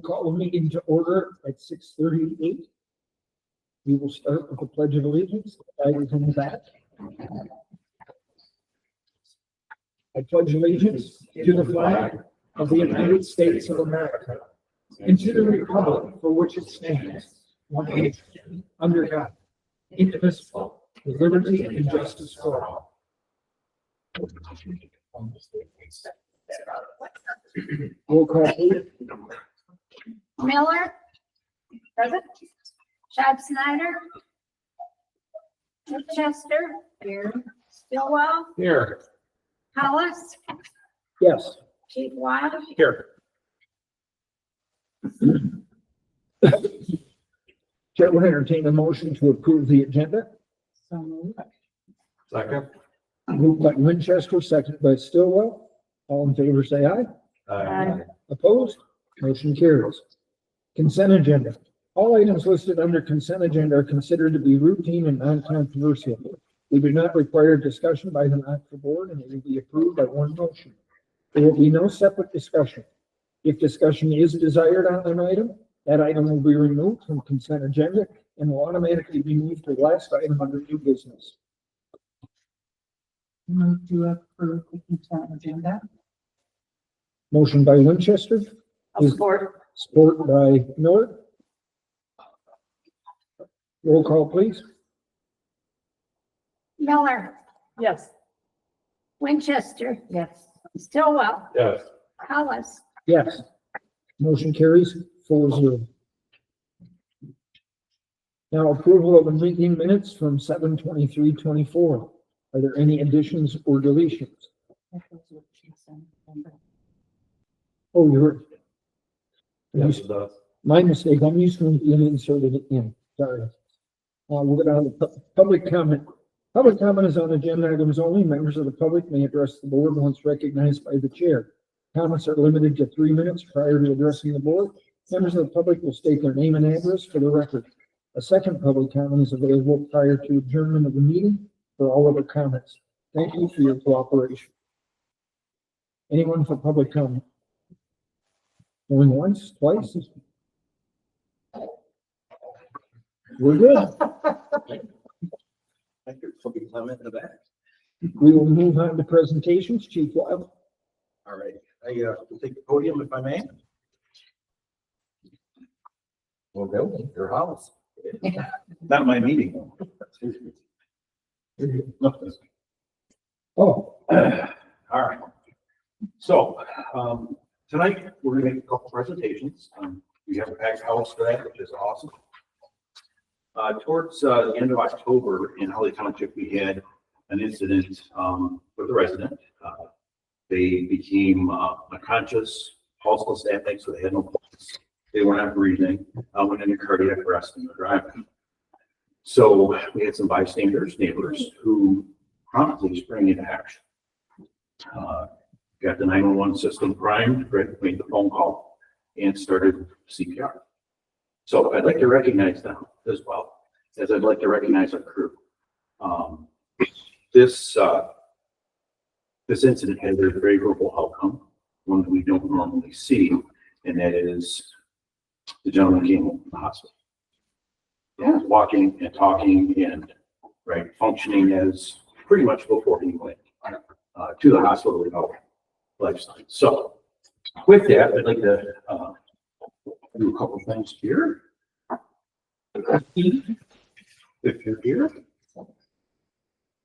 We'll call the meeting to order at 6:38. We will start with the Pledge of Allegiance. I was in the back. I pledge allegiance to the flag of the United States of America and to the republic for which it stands, one nation, under God, indivisible, with liberty and justice for all. Roll call, please. Miller. Present. Chad Snyder. Chester. Here. Stillwell. Here. Hollis. Yes. Chief Wild. Here. Chair will entertain a motion to approve the agenda. Second. Moved by Winchester, seconded by Stillwell. All in favor, say aye. Aye. Opposed? Motion carries. Consent agenda. All items listed under consent agenda are considered to be routine and non-controversial. We do not require discussion by the NOCFA board, and it will be approved by one motion. There will be no separate discussion. If discussion is desired on an item, that item will be removed from consent agenda and will automatically be moved to the last item under new business. Move to approve the consent agenda. Motion by Winchester, Support. support by Miller. Roll call, please. Miller. Yes. Winchester. Yes. Stillwell. Yes. Hollis. Yes. Motion carries 4-0. Now approval of the meeting minutes from 7/23/24. Are there any additions or deletions? Oh, you're. Yes, it does. My mistake. I'm used to being inserted in. Sorry. We're gonna have public comment. Public comment is on agenda items only. Members of the public may address the board once recognized by the chair. Comments are limited to 3 minutes prior to addressing the board. Members of the public will state their name and address for the record. A second public comment is available prior to adjournment of the meeting for all other comments. Thank you for your cooperation. Anyone for public comment? Going once, twice? We're good. Thank you. Public comment in the back. We will move on to presentations. Chief Wild. All right. I will take the podium if I may. Well, go. Your house. Not my meeting. Oh, All right. So, tonight we're going to make a couple presentations. We have a packed house for that, which is awesome. Towards the end of October in Holly Township, we had an incident with a resident. They became unconscious, pulseless at night, so they had no pulse. They were not breathing, went into cardiac arrest and were driving. So we had some bystanders, neighbors, who promptly sprang into action. Got the 911 system primed, made the phone call, and started CPR. So I'd like to recognize them as well, as I'd like to recognize our crew. This incident had a very favorable outcome, one that we don't normally see, and that is the gentleman came home from the hospital. Yeah, walking and talking and functioning as pretty much before he went to the hospital without life signs. So with that, I'd like to do a couple of things here. If you're here,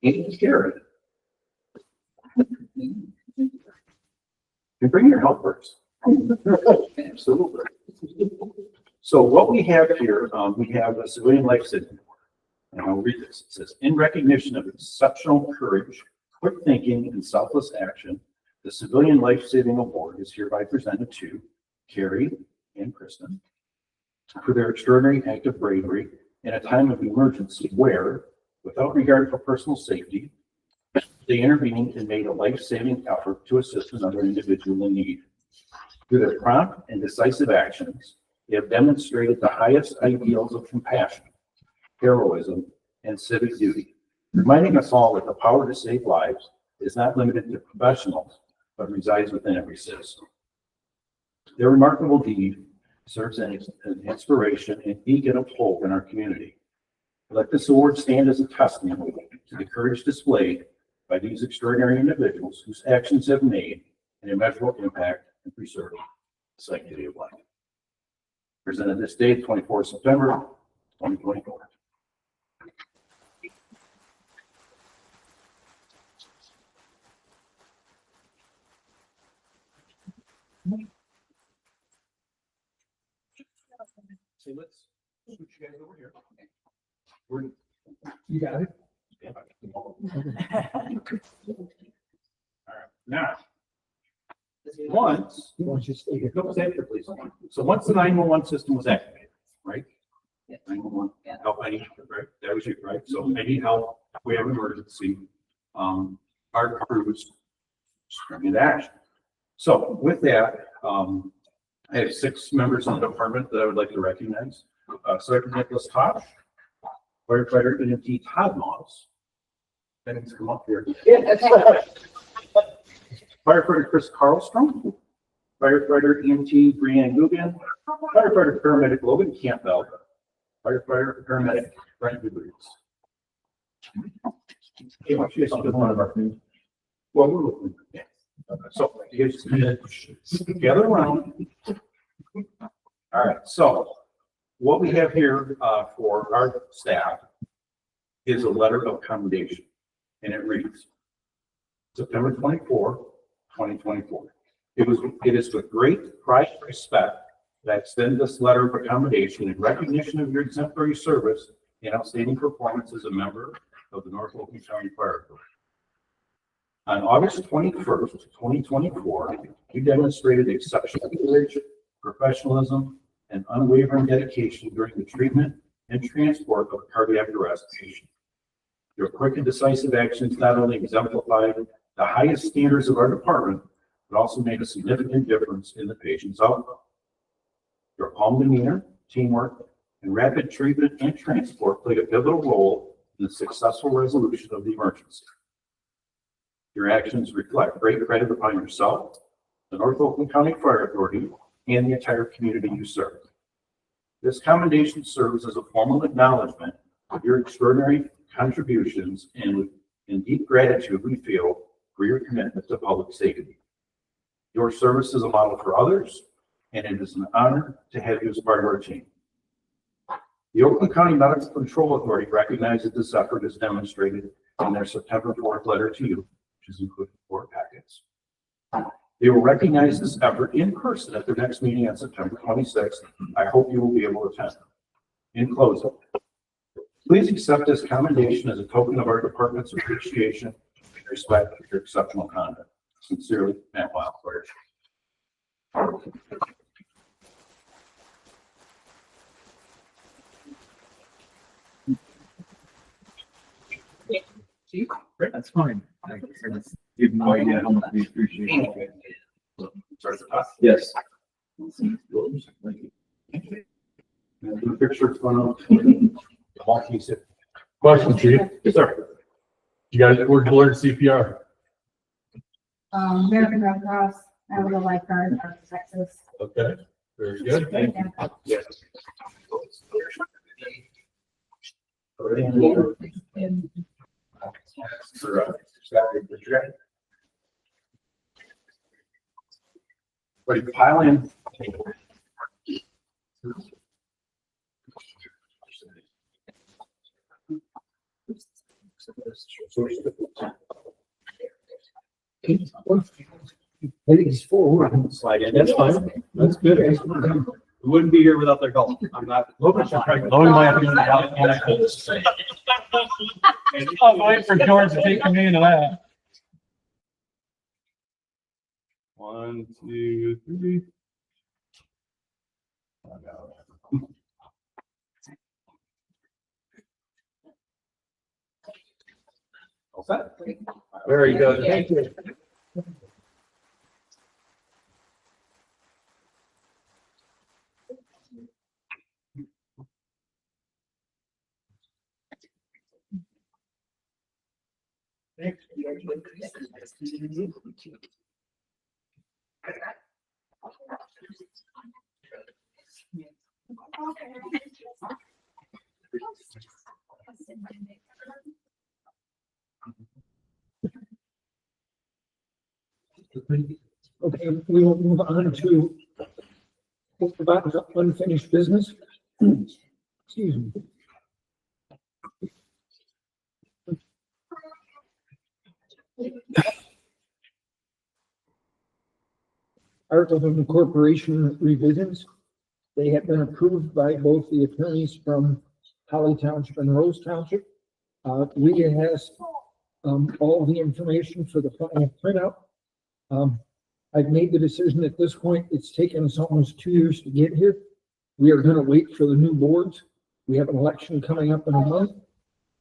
and Jared. You bring your helpers. Absolutely. So what we have here, we have a civilian life saving award. And I'll read this. It says, in recognition of exceptional courage, quick thinking, and selfless action, the Civilian Life Saving Award is hereby presented to Carrie and Kristen for their extraordinary act of bravery in a time of emergency where, without regard for personal safety, they intervened and made a life-saving effort to assist another individual in need. Through their prompt and decisive actions, they have demonstrated the highest ideals of compassion, heroism, and civic duty, reminding us all that the power to save lives is not limited to professionals, but resides within every citizen. Their remarkable deed serves as an inspiration and beacon of hope in our community. Let this award stand as a testament to the courage displayed by these extraordinary individuals whose actions have made an immeasurable impact in preserving the sanctity of life. Presented this day, 24th September, 2024. So let's switch you guys over here. You got it? All right, now, once, You want you to stay here? go stay here, please. So once the 911 system was activated, right? 911, help, I need, right? That was you, right? So I need help, we have an emergency. Our crews spring into action. So with that, I have 6 members in the department that I would like to recognize. Sergeant Nicholas Tosh, firefighter EMT Todd Moss. That needs to come up here. Firefighter Chris Carlstrom, firefighter EMT Brianne Guggen, firefighter paramedic Logan Campbell, firefighter paramedic Brent Dubries. Hey, why don't you guys come to one of our meetings? Well, we're looking. Yeah. So you guys gather around. All right, so what we have here for our staff is a letter of commendation, and it reads, September 24, 2024. It is with great pride and respect that I extend this letter of commendation in recognition of your exemplary service and outstanding performance as a member of the North Oakland County Fire Authority. On August 21st, 2024, you demonstrated exceptional courage, professionalism, and unwavering dedication during the treatment and transport of a cardiac arrest patient. Your quick and decisive actions not only exemplified the highest standards of our department, but also made a significant difference in the patient's outcome. Your calm demeanor, teamwork, and rapid treatment and transport played a pivotal role in the successful resolution of the emergency. Your actions reflect great credit upon yourself, the North Oakland County Fire Authority, and the entire community you serve. This commendation serves as a formal acknowledgement of your extraordinary contributions and in deep gratitude we feel for your commitment to public safety. Your service is a model for others, and it is an honor to have you as part of our team. The Oakland County Medical Control Authority recognizes this effort as demonstrated in their September 4th letter to you, which is included in 4 packets. They will recognize this effort in person at their next meeting on September 26th. I hope you will be able to attend. In closing, please accept this commendation as a token of our department's appreciation and respect for your exceptional conduct. Sincerely, Matt Wildfire. That's fine. I just give no idea how much we appreciate it. Start at the top. Yes. And the picture front of the wall piece. Question, Chief. Yes, sir. You guys, where'd you learn CPR? American Red Cross, I was a lifeguard in Texas. Okay, very good. Thank you. Yes. Ready to pile in. I think it's forward. Slide in. That's fine. That's good. We wouldn't be here without their help. I'm not. Oh, we might have to get out. I'm waiting for George to take me into that. 1, 2, 3. All set? Very good. Thank you. Okay, we will move on to about unfinished business. Excuse me. Articles of incorporation revisions. They have been approved by both the attorneys from Holly Township and Rose Township. Leah has all the information for the final printout. I've made the decision at this point. It's taken us almost 2 years to get here. We are going to wait for the new boards. We have an election coming up in a month.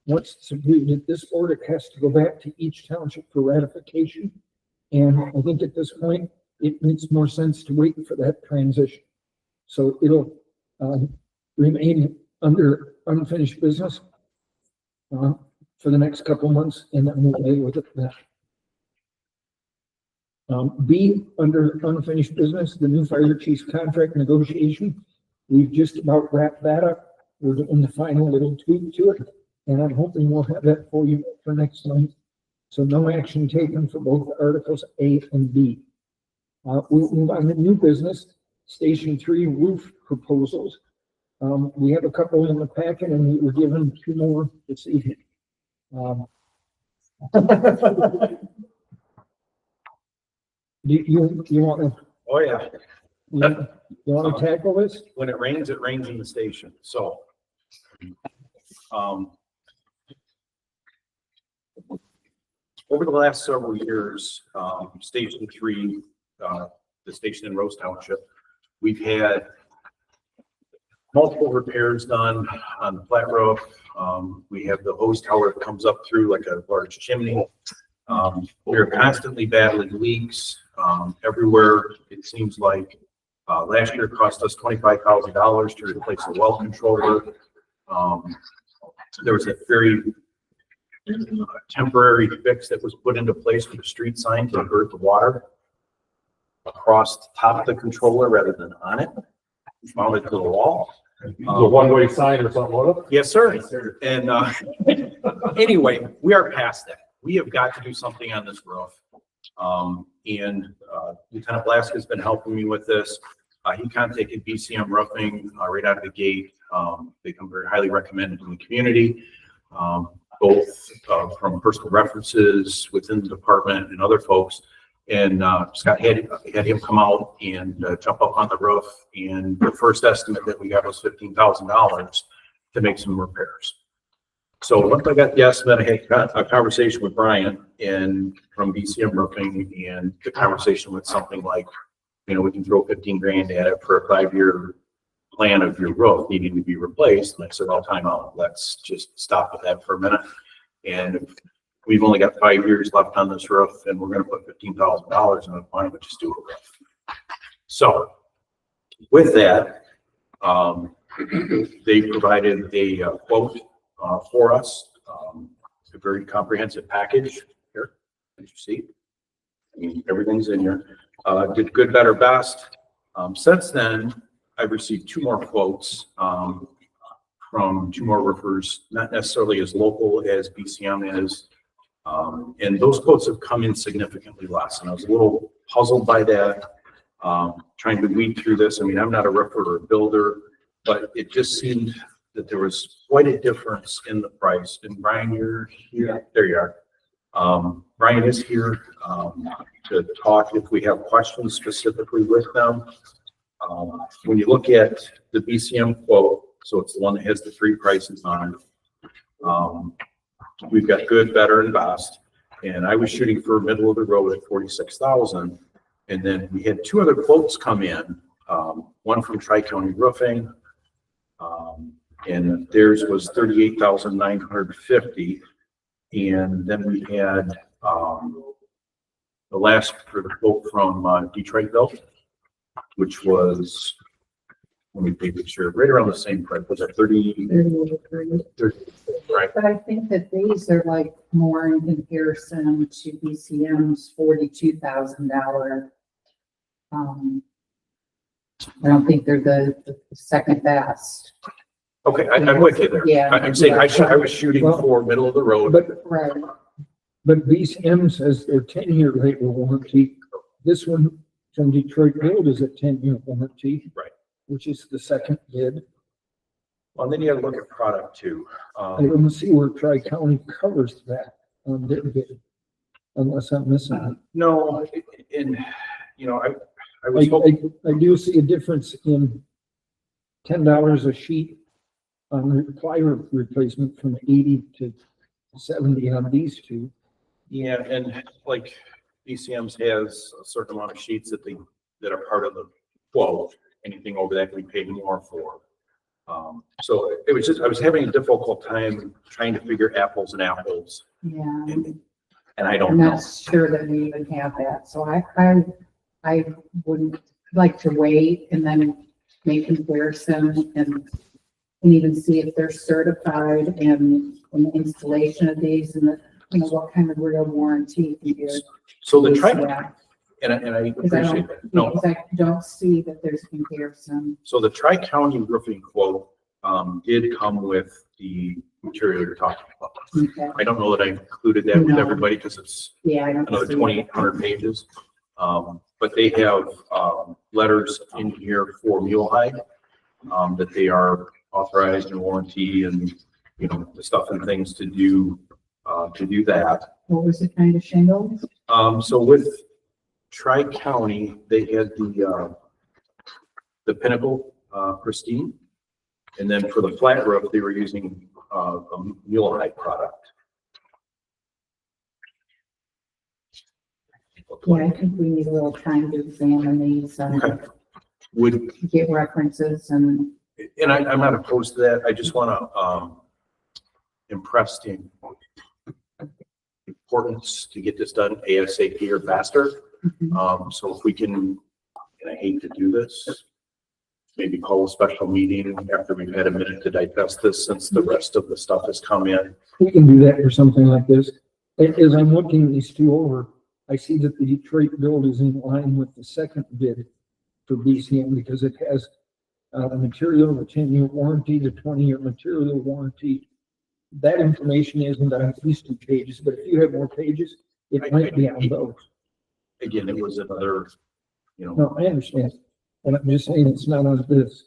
Once it's approved at this board, it has to go back to each township for ratification. And I think at this point, it makes more sense to wait for that transition. So it'll remain under unfinished business for the next couple of months, and then we'll deal with it then. B, under unfinished business, the new fire chief's contract negotiation. We've just about wrapped that up. We're doing the final little tweak to it, and I'm hoping we'll have that for you for next month. So no action taken for both articles A and B. We'll move on to new business, Station 3 roof proposals. We have a couple in the packet, and we were given 2 more this evening. Do you want to? Oh, yeah. You want to tackle this? When it rains in the station. So, over the last several years, Station 3, the station in Rose Township, we've had multiple repairs done on the flat roof. We have the hose tower that comes up through like a large chimney. We're constantly battling leaks everywhere. It seems like last year it cost us $25,000 to replace the well controller. There was a very temporary fix that was put into place with the street sign to divert the water across the top of the controller rather than on it, mounted to the wall. The one-way sign or something, what? Yes, sir. And anyway, we are past that. We have got to do something on this roof. And Lieutenant Blask has been helping me with this. He contacted BCM Roofing right out of the gate. They come very highly recommended in the community, both from personal references within the department and other folks. And Scott had him come out and jump up on the roof. And the first estimate that we got was $15,000 to make some repairs. So once I got the estimate, I had a conversation with Brian and from BCM Roofing, and the conversation with something like, you know, we can throw 15 grand at it for a 5-year plan of your roof needing to be replaced. And I said, "Well, time out. Let's just stop with that for a minute." And we've only got 5 years left on this roof, and we're going to put $15,000 in it. Why don't we just do a roof? So with that, they provided a quote for us, a very comprehensive package here, as you see. I mean, everything's in here. Did good, better, best. Since then, I've received 2 more quotes from 2 more roofers, not necessarily as local as BCM is. And those quotes have come in significantly less. And I was a little puzzled by that, trying to weed through this. I mean, I'm not a roofer or a builder, but it just seemed that there was quite a difference in the price. And Brian, you're here. There you are. Brian is here to talk if we have questions specifically with them. When you look at the BCM quote, so it's the one that has the 3 prices on it. We've got good, better, and best. And I was shooting for middle of the road at 46,000. And then we had 2 other quotes come in, one from Tri-County Roofing, and theirs was 38,950. And then we had the last for the quote from Detroit Built, which was, let me make sure, right around the same price. Was it 30? Right. But I think that these are like more in comparison to BCM's $42,000. I don't think they're the second best. Okay, I'm with you there. Yeah. I'm saying I was shooting for middle of the road. But Right. BCM says their 10-year labor warranty this one from Detroit Build is a 10-year warranty. Right. Which is the second bid. Well, then you gotta look at product too. I don't see where Tri-County covers that on their bid, unless I'm missing it. No, and, you know, I was hoping, I do see a difference in $10 a sheet on ply replacement from 80 to 70 on these two. yeah, and like DCM's has a certain amount of sheets that are part of the quote. Anything over that we pay more for. So it was just, I was having a difficult time trying to figure apples and apples, Yeah. and I don't I'm know. not sure that we even have that, so I would like to wait and then make comparison and even see if they're certified and the installation of these and the, you know, what kind of real warranty here. So the is tri, that. and I Because I appreciate don't, that. No, because I don't see that there's a comparison. so the Tri-County roofing quote, did come with the material you're talking about. Okay. I don't know that I included that with No. everybody because it's Yeah, I don't another see it. 2,800 pages. But they have, letters in here for mule hide, that they are authorized and warranty and, you know, the stuff and things to do that. What was the kind of shingles? So with Tri-County, they had the Pinnacle, Pristine. And then for the flat roof, they were using, a mule hide product. Yeah, I think we need a little time to examine these and Okay. Would, get references and, and I'm not opposed to that. I just want to, impress the importance to get this done ASAP or faster. So if we can, and I hate to do this, maybe call a special meeting after we've had a minute to digest this, since the rest of the stuff has come in. We can do that for something like this. As I'm looking these two over, I see that the Detroit Build is in line with the second bid for BCM because it has the material, the 10-year warranty, the 20-year material warranty. That information isn't on these 2 pages, but if you have more pages, it might be on those. Again, it was another, you know, No, I understand. And I'm just saying it's not on this.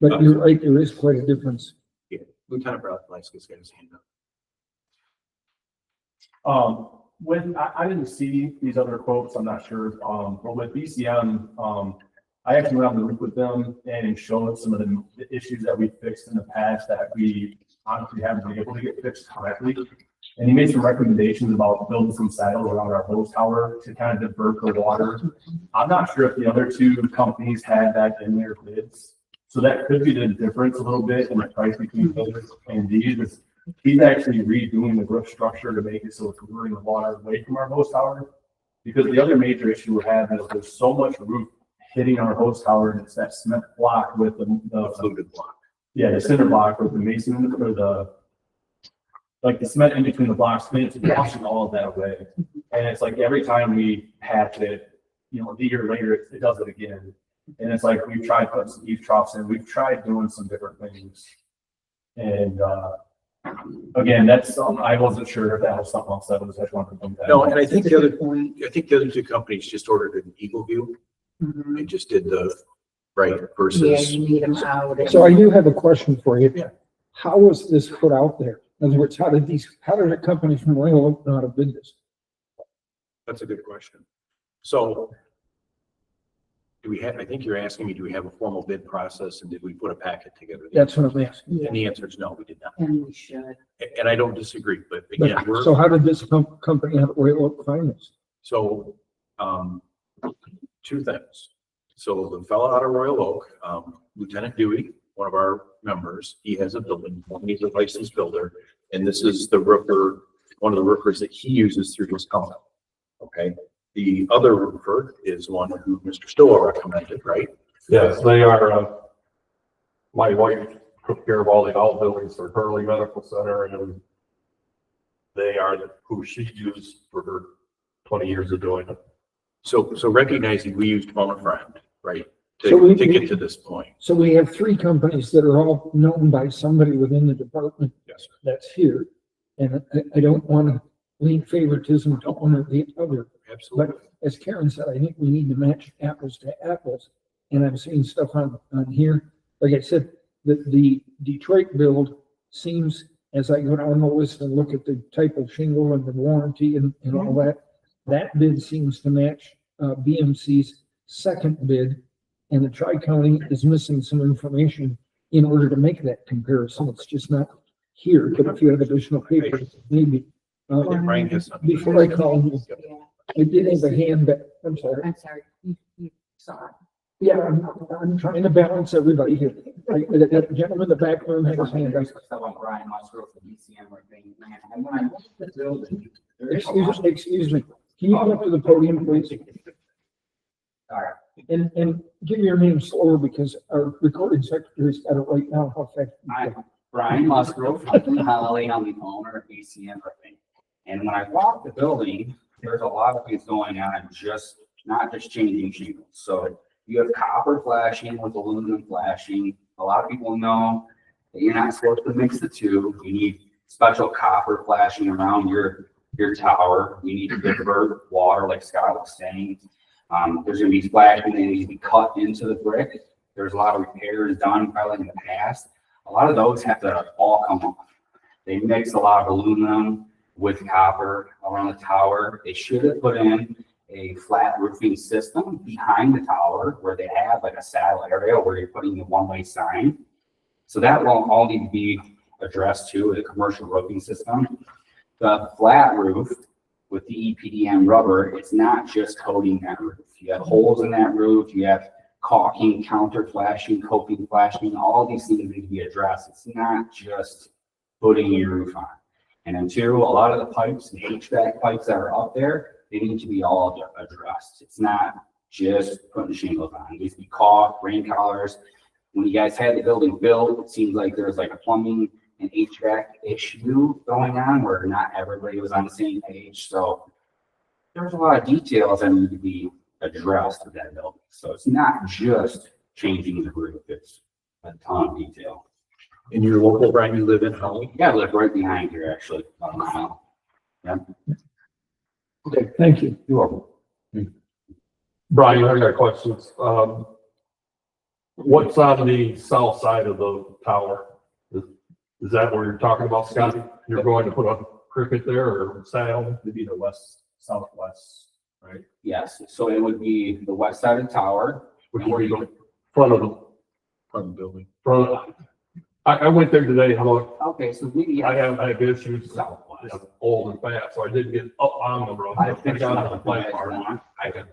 But you're right, there is quite a difference. Lieutenant Bradley's got his hand up. I didn't see these other quotes, I'm not sure, but with BCM, I actually went on the roof with them and showed some of the issues that we fixed in the past that we honestly haven't been able to get fixed correctly. And he made some recommendations about building some saddles around our hose tower to kind of divert the water. I'm not sure if the other 2 companies had that in their bids. So that could be the difference a little bit in the price between those and these. He's actually redoing the roof structure to make it so it's diverting the water away from our hose tower. Because the other major issue we're having is there's so much roof hitting our hose tower, and it's that cement block with the Fluted block. yeah, the cinder block with the mason or the cement in between the blocks, and it's washing all of that away. And it's like every time we patch it, you know, a year later, it does it again. And it's like, we've tried putting some eave troughs in, we've tried doing some different things. And, again, that's, I wasn't sure if that was something else that was, I just wanted to bring that. No, and I think the other, point. I think the other 2 companies just ordered an Eagle View Mhm. and just did the right Yeah, versus. you need them out. and- So I do have a question for you. Yeah. How was this put out there? In other words, how did the companies from Royal Oak know how to bid this? That's a good question. So do we have, I think you're asking me, do we have a formal bid process and did we put a packet together? That's what I'm asking. And the answer is no, we did not. And we should. And I don't disagree, but again, But, so how did this company out of Royal Oak find this? so, 2 things. So the fellow out of Royal Oak, Lieutenant Dewey, one of our members, he has a building, he's a licensed builder, and this is the roofer, one of the roofers that he uses through his company. Okay, the other roofer is one who Mr. Stoll recommended, right? Yes, they are, my wife took care of all the outbuildings for Hurley Medical Center, and they are who she used for her 20 years of doing it. So recognizing we used Phone a Friend, right? So To get to this point. So we have 3 companies that are all known by somebody within the department Yes, sir. that's here. And I don't want to lean favoritism to one or the other. But as Karen said, I think we need to match apples to apples. And I'm seeing stuff on here. Like I said, the Detroit build seems, as I go down the list and look at the type of shingle and the warranty and all that bid seems to match BMC's second bid. And the Tri-County is missing some information in order to make that comparison. It's just not here, but if you have additional papers, maybe. Brian has something. Before I call you, Yeah, I did have a hand, but I'm sorry. I'm sorry, you saw it. Yeah, I'm trying to balance everybody here. That gentleman in the back room had his hand up. Brian Musgrove from ECM or thing, man, and when I looked at the building, there's a lot. Excuse me. Can you come up to the podium, please? Alright. And give your name slower because our recording secretary's got it right now. How fast? I'm Brian Musgrove from Holiday on the owner of ECM Roofing. And when I walked the building, there's a lot of things going on, not just changing shingles. So you have copper flashing with aluminum flashing. A lot of people know that you're not supposed to mix the two. You need special copper flashing around your tower. You need to divert water, like Scott was saying. There's gonna be flashing that needs to be cut into the brick. There's a lot of repairs done probably in the past. A lot of those have to all come off. They mix a lot of aluminum with copper around the tower. They should have put in a flat roofing system behind the tower where they have like a saddle area where you're putting the one-way sign. So that will all need to be addressed too with a commercial roofing system. The flat roof with the EPDM rubber, it's not just coating that roof. You have holes in that roof, you have caulking, counter flashing, coping flashing, all these things need to be addressed. It's not just putting your roof on. And then two, a lot of the pipes and HVAC pipes that are up there, they need to be all addressed. It's not just putting shingles on. It needs to be caulked, rain collars. When you guys had the building built, it seems like there was like a plumbing and HVAC issue going on where not everybody was on the same page. So there's a lot of details that need to be addressed with that building. So it's not just changing the roof, it's a ton of detail. In your local, Brian, you live in Holly? Yeah, I live right behind here, actually, about a mile. Yeah. Okay, thank you. You're welcome. Brian, I got questions. What's on the south side of the tower? Is that where you're talking about, Scotty? You're going to put a cricket there or saddle? It'd be the southwest, right? Yes, so it would be the west side of the tower. Which way you going? Front of the building. front. I went there today. How about, Okay, so maybe I have issues. southwest. I'm old and fat, so I didn't get up on the road. I I think got on the plane part. I could.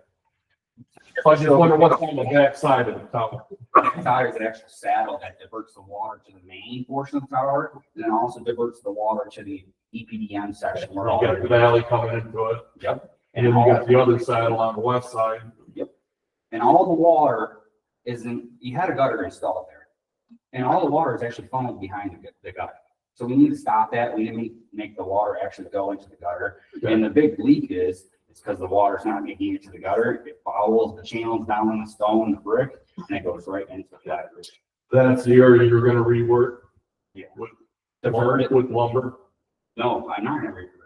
I just wonder what's on the back side of the tower. The tower is an actual saddle that diverts the water to the main portion of the tower, and then also diverts the water to the EPDM section. You Where all got the valley coming into it. Yep. And then you got the other saddle on the west side. And all the water you had a gutter installed there. And all the water is actually funneled behind the gutter. So we need to stop that. We need to make the water actually go into the gutter. Okay. And the big leak it's because the water's not making it to the gutter. It follows the channels down in the stone and the brick, and it goes right into the gutter. That's the area you're gonna rework Yeah. lumber, Divert it. with lumber. No, I'm not gonna revert it.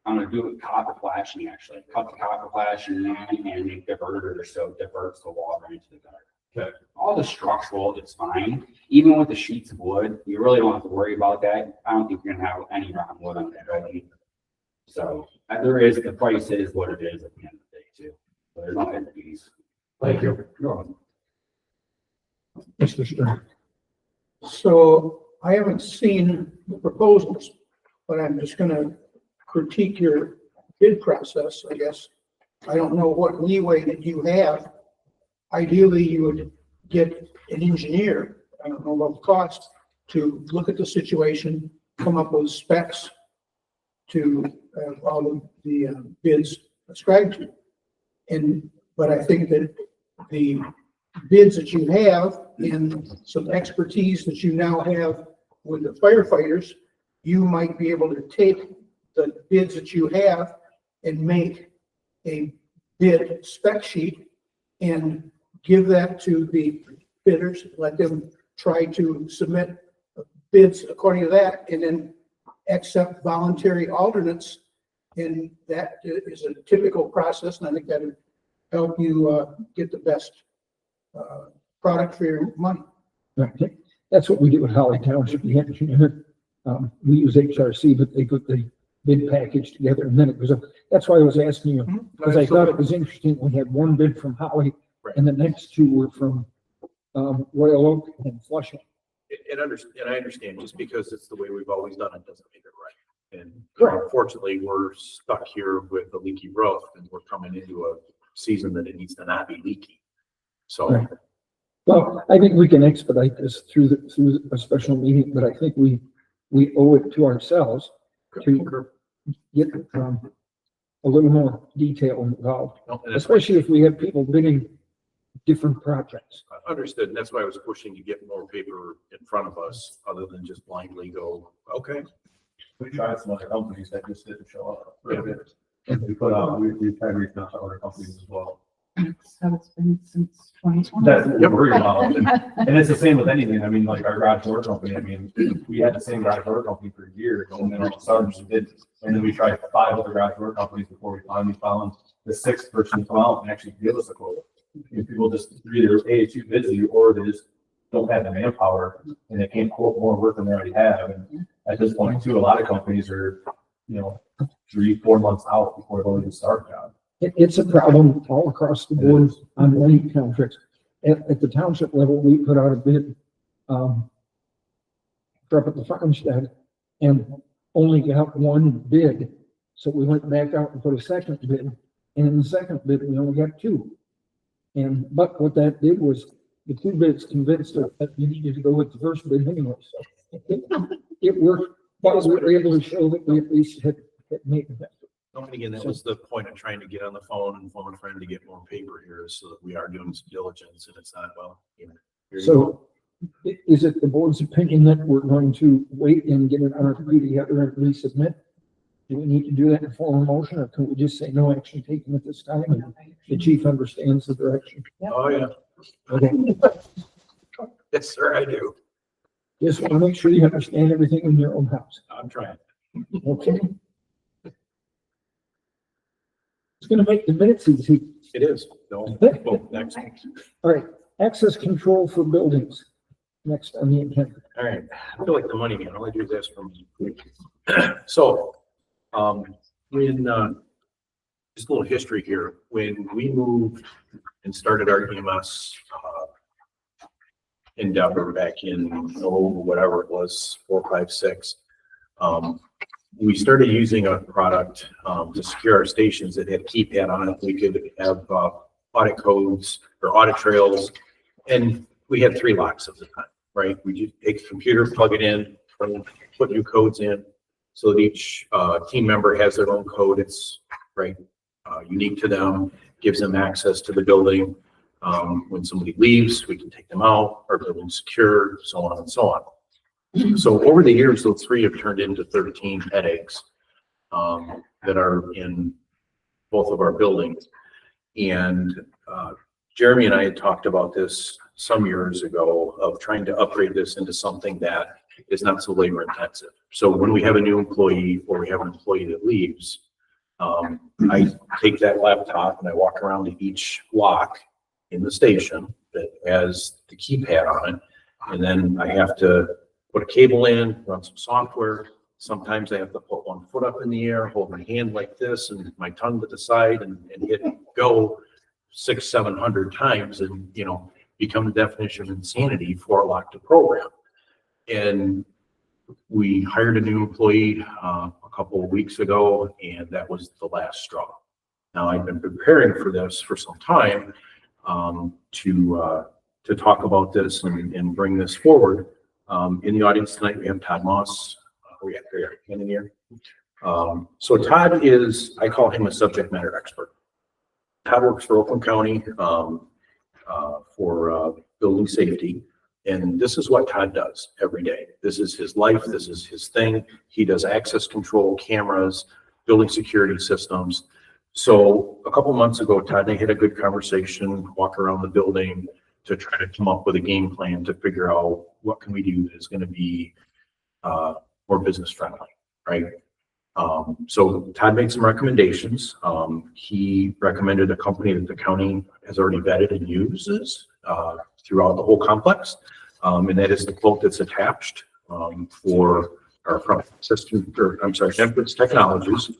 I'm gonna do it with copper flashing, actually. Cut the copper flashing in and make diverter so it diverts the water into the gutter. Okay. All the structural, it's fine. Even with the sheets of wood, you really don't have to worry about that. I don't think you're gonna have any rotten wood on that building. So the price is what it is at the end of the day too. So there's no hidden fees. Thank you. You're welcome. Mr. Stern. So I haven't seen the proposals, but I'm just gonna critique your bid process, I guess. I don't know what leeway that you have. Ideally, you would get an engineer, I don't know about the cost, to look at the situation, come up with specs to all of the bids ascribed to. But I think that the bids that you have and some expertise that you now have with the firefighters, you might be able to take the bids that you have and make a bid spec sheet and give that to the bidders, let them try to submit bids according to that, and then accept voluntary alternates And that is a typical process, and I think that would help you, get the best, product for your money. Right. That's what we do at Holly Township. We we use HRC, but they put the bid package together and then it goes up. That's why I was asking you, because I thought it was interesting. We had one bid from Holly and the next two were from, Royal Oak and Flushing. And I understand, just because it's the way we've always done it, doesn't make it right. And Correct. unfortunately, we're stuck here with a leaky roof and we're coming into a season that it needs to not be leaky. So. Right. Well, I think we can expedite this through a special meeting, but I think we owe it to ourselves to get, a little more detail involved, No, and that's especially if we have people bidding different projects. understood, and that's why I was pushing to get more paper in front of us, other than just blindly go, okay. We tried some other companies that just didn't show up. Yeah. We put out, we've tried reaching out to other companies as well. So it's been since 2020. That's what we're worried about. And it's the same with anything. I mean, like our garage door company, I mean, we had the same garage door company for years, and then all of a sudden we did. And then we tried 5 other garage door companies before we finally found the 6th person to come out and actually give us a quote. And people just either A, too busy, or they just don't have the manpower and they can't quote more work than they already have. And at this point too, a lot of companies are, 3-4 months out before they'll even start a job. It's a problem all across the board on many contracts. At the township level, we put out a bid, for up at the farmstead and only got one bid. So we went back out and put a second bid, and in the second bid, we only got 2. But what that did was the 2 bids convinced us that we needed to go with the first bid anyway. So it worked, but we were able to show that we at least had made it. And again, that was the point of trying to get on the phone and phone a friend to get more paper here, so that we are doing some diligence and it's not, well, here you go. So is it the board's opinion that we're going to wait and get an RFP together and resubmit? Do we need to do that in formal motion, or can we just say no action taken at this time and the chief understands the direction? Oh, yeah. Okay, Yes, sir, I do. just want to make sure you understand everything in your own house. I'm trying. Okay? It's gonna make the minutes easy. It is. No, well, next. All right, access control for buildings. Next on the agenda. All right, I feel like the money man, all I do is ask for me. So, when, just a little history here, when we moved and started our EMS, endeavor back in, whatever it was, 4, 5, 6, we started using a product, to secure our stations that had a keypad on it. We could have, audit codes or audit trails, and we had 3 locks at the time. Right, we just take the computer, plug it in, put new codes in, so that each team member has their own code. It's unique to them, gives them access to the building. When somebody leaves, we can take them out, our building's secure, so on and so on. So over the years, those 3 have turned into 13 headaches that are in both of our buildings. And Jeremy and I had talked about this some years ago of trying to upgrade this into something that is not so labor intensive. So when we have a new employee or we have an employee that leaves, I take that laptop and I walk around to each lock in the station that has the keypad on it. And then I have to put a cable in, run some software. Sometimes I have to put one foot up in the air, hold my hand like this and my tongue to the side and hit go 600-700 times and, become the definition of insanity for a lock to program. And we hired a new employee a couple of weeks ago, and that was the last straw. Now I've been preparing for this for some time to talk about this and bring this forward. In the audience tonight, we have Todd Moss. We have Ken in here. So Todd is, I call him a subject matter expert. Todd works for Oakland County for building safety. And this is what Todd does every day. This is his life. This is his thing. He does access control, cameras, building security systems. So a couple months ago, Todd and I had a good conversation, walk around the building to try to come up with a game plan to figure out what can we do that is going to be more business friendly, right? So Todd made some recommendations. He recommended a company that the county has already vetted and uses throughout the whole complex. And that is the quote that's attached for our front system, or I'm sorry, Temperance Technologies.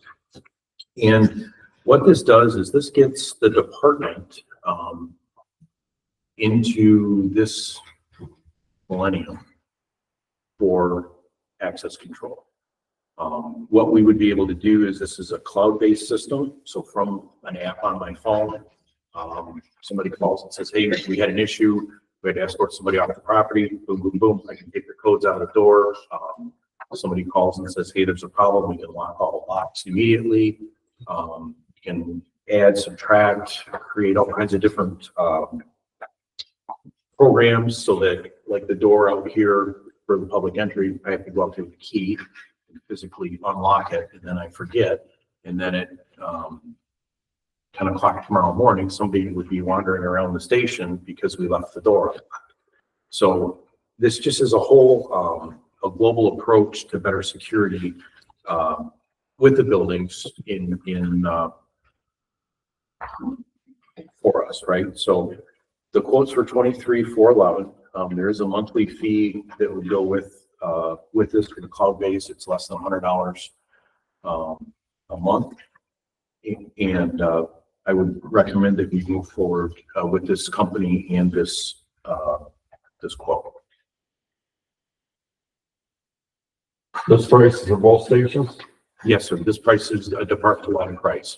And what this does is this gets the department into this millennium for access control. What we would be able to do is this is a cloud-based system. So from an app on my phone, somebody calls and says, hey, we had an issue. We had to escort somebody off the property. Boom, boom, boom. I can get the codes out of the door. Somebody calls and says, hey, there's a problem. We can lock all the locks immediately. You can add, subtract, create all kinds of different programs so that, like the door out here for the public entry, I have to go out to the key and physically unlock it, and then I forget, and then at 10 o'clock tomorrow morning, somebody would be wandering around the station because we left the door unlocked. So this just is a whole a global approach to better security with the buildings in for us, right? So the quotes for 23,411. There is a monthly fee that would go with this for the cloud base. It's less than $100 a month, and I would recommend that we move forward with this company and this quote. This price is for both stations? Yes, sir. This price is a department-wide price.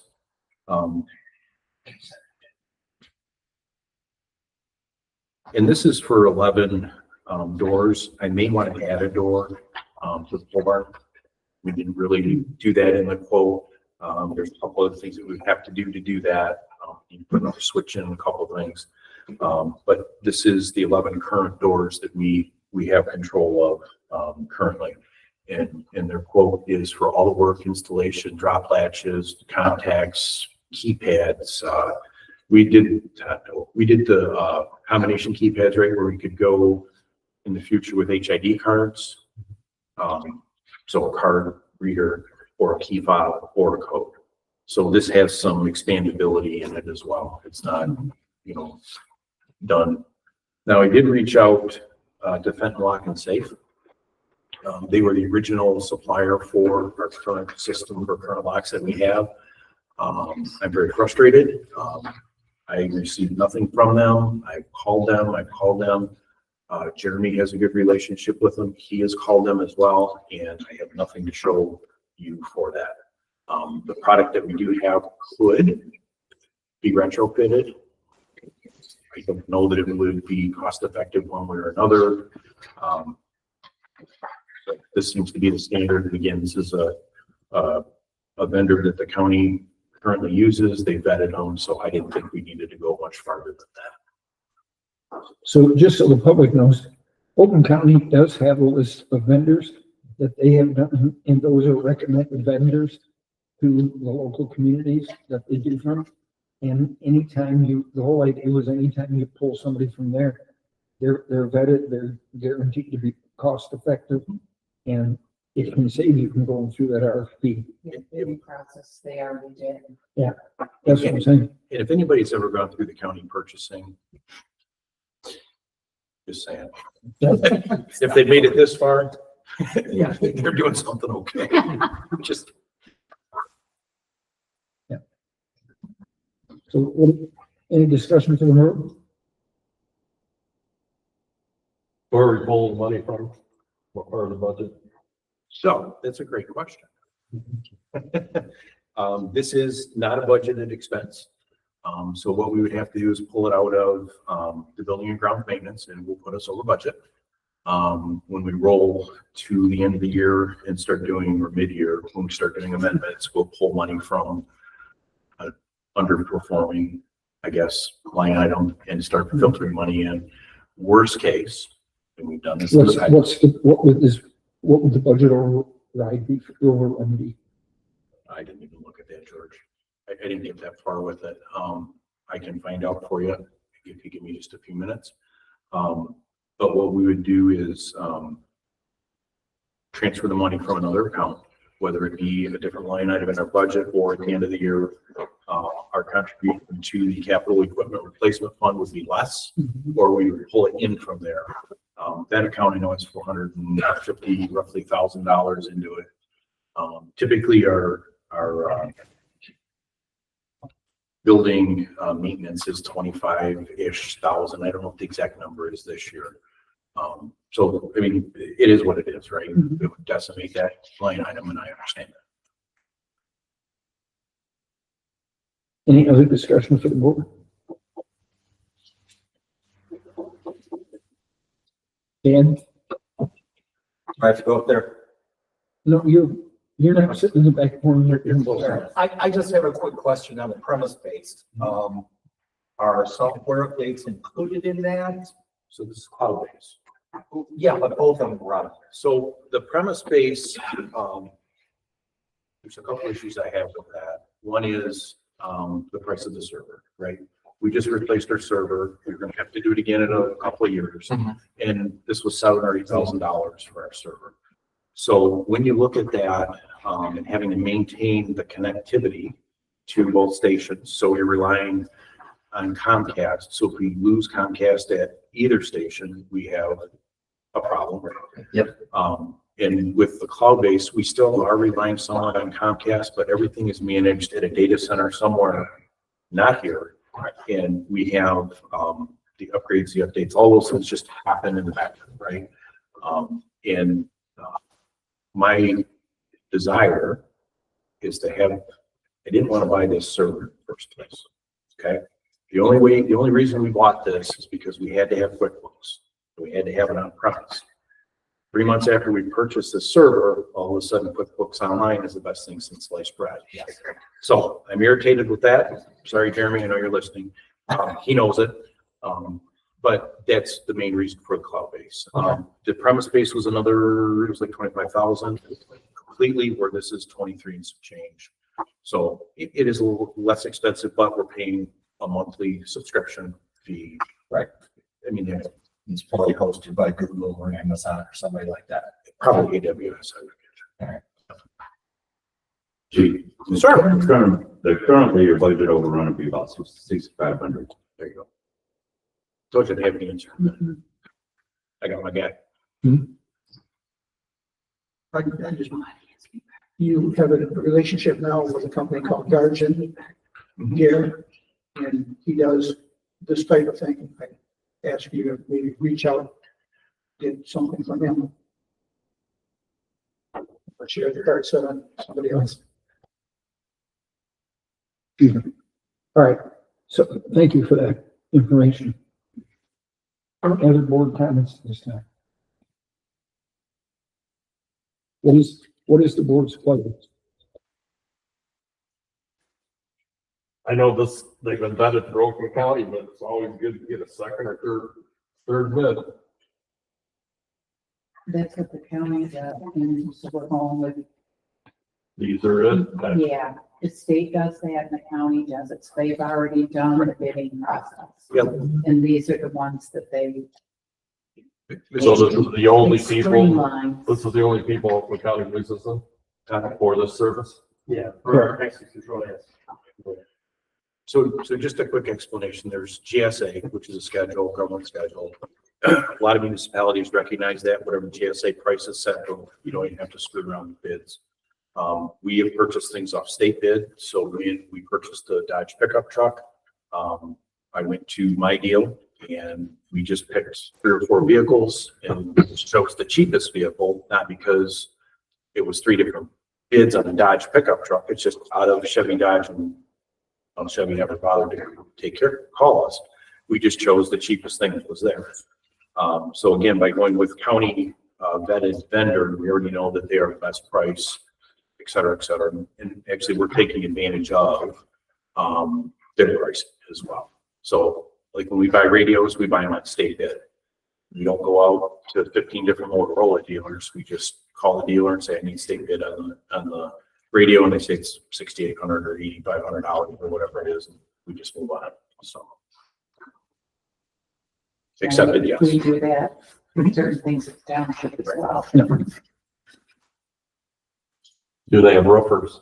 And this is for 11 doors. I may want to add a door to the pole barn. We didn't really do that in the quote. There's a couple of things that we would have to do that. You put another switch in, a couple of things. But this is the 11 current doors that we have control of currently. And their quote is for all the work, installation, drop latches, contacts, keypads. We did the combination keypads, right, where we could go in the future with HID cards. So a card reader or a key fob or a code. So this has some expandability in it as well. It's not, done. Now I did reach out to Fenton Lock and Safe. They were the original supplier for our current system for current locks that we have. I'm very frustrated. I received nothing from them. I've called them. Jeremy has a good relationship with them. He has called them as well, and I have nothing to show you for that. The product that we do have could be retrofitted. I don't know that it would be cost effective one way or another. This seems to be the standard. And again, this is a vendor that the county currently uses. They vetted them, so I didn't think we needed to go much farther than that. So just so the public knows, Oakland County does have a list of vendors that they have done, and those are recommended vendors to the local communities that they do from. And anytime the whole idea was anytime you pull somebody from there, they're vetted, they're guaranteed to be cost effective, and it can save you from going through that RFP. In process, they already did. Yeah, that's what I'm saying. And if anybody's ever gone through the county purchasing, just saying, if they made it this far, yeah, they're doing something okay. Just So any discussion to the room? Where are we pulling money from? What part of the budget? so that's a great question. This is not a budgeted expense. So what we would have to do is pull it out of the building and ground maintenance, and will put us over budget. When we roll to the end of the year and start doing, or mid-year, when we start doing amendments, we'll pull money from underperforming, I guess, line item and start filtering money in. Worst case, and we've done this. What would the budget override be for overrun be? I didn't even look at that, George. I didn't get that far with it. I can find out for you if you give me just a few minutes. But what we would do is transfer the money from another account whether it be a different line item in our budget or at the end of the year, our contribution to the capital equipment replacement fund would be less, or we would pull it in from there. That account, I know it's $450, roughly $1,000 into it. Typically our building maintenance is 25-ish thousand. I don't know what the exact number is this year. So, I mean, it is what it is, right? It would decimate that line item, and I understand that. Any other discussion for the board? Dan? I have to go up there. No, you're not sitting in the back corner. You're in both sides. I just have a quick question on the premise-based. Are software updates included in that? So this is cloud-based. Yeah, but both of them were out. So the premise base, there's a couple issues I have with that. One is the price of the server, right? We just replaced our server. We're going to have to do it again in a couple of years. And this was $7,000 or $8,000 for our server. So when you look at that and having to maintain the connectivity to both stations, so we're relying on Comcast. So if we lose Comcast at either station, we have a problem. Right? Yep. And with the cloud base, we still are relying somewhat on Comcast, but everything is managed at a data center somewhere, not here. And we have the upgrades, the updates, all those things just happen in the background, right? My desire is to have, I didn't want to buy this server in the first place, okay? The only reason we bought this is because we had to have QuickBooks. We had to have it on premise. 3 months after we purchased the server, all of a sudden QuickBooks Online is the best thing since sliced bread. So I'm irritated with that. Sorry, Jeremy, I know you're listening. He knows it. But that's the main reason for the cloud base. The premise base was another, it was like 25,000 completely, where this is 23 and some change. So it is a little less expensive, but we're paying a monthly subscription fee. Right. I mean, It's probably hosted by Google or Amazon or somebody like that. probably AWS. All right. Gee, Sure. Currently your budget overrun would be about 6,500. There you go. Told you to have the answer. I got my guy. I just, you have a relationship now with a company called Guardian here, and he does this type of thing. I ask you to maybe reach out, get something from him. Or share the card set on somebody else. All right, so thank you for that information. Other board comments this time? What is the board's pleasure? I know this, they've been vetted for Oakland County, but it's always good to get a second or third bid. That's what the county does, and so we're going with, These are it. yeah, the state does that and the county does it. So they've already done the bidding process. Yep. And these are the ones that they. So this is the only It's people, streamlined. this is the only people Oakland County leases them for this service? Yeah, for our access control, yes. So just a quick explanation. There's GSA, which is a schedule, government schedule. A lot of municipalities recognize that whatever GSA price is set, you don't even have to screw around with bids. We have purchased things off state bid. So we purchased a Dodge pickup truck. I went to My Deal and we just picked 3 or 4 vehicles and chose the cheapest vehicle, not because it was 3 different bids on a Dodge pickup truck. It's just out of Chevy Dodge, and Chevy never bothered to call us. We just chose the cheapest thing that was there. So again, by going with county vetted vendor, we already know that they are the best price, et cetera, et cetera. And actually we're taking advantage of their pricing as well. So like when we buy radios, we buy them on state bid. We don't go out to 15 different Motorola dealers. We just call the dealer and say, I need state bid on the radio, and they say it's $6,800 or $8,500 or whatever it is, and we just move on. So accepted, yes. We do that, certain things it's township as well. Do they have roofers?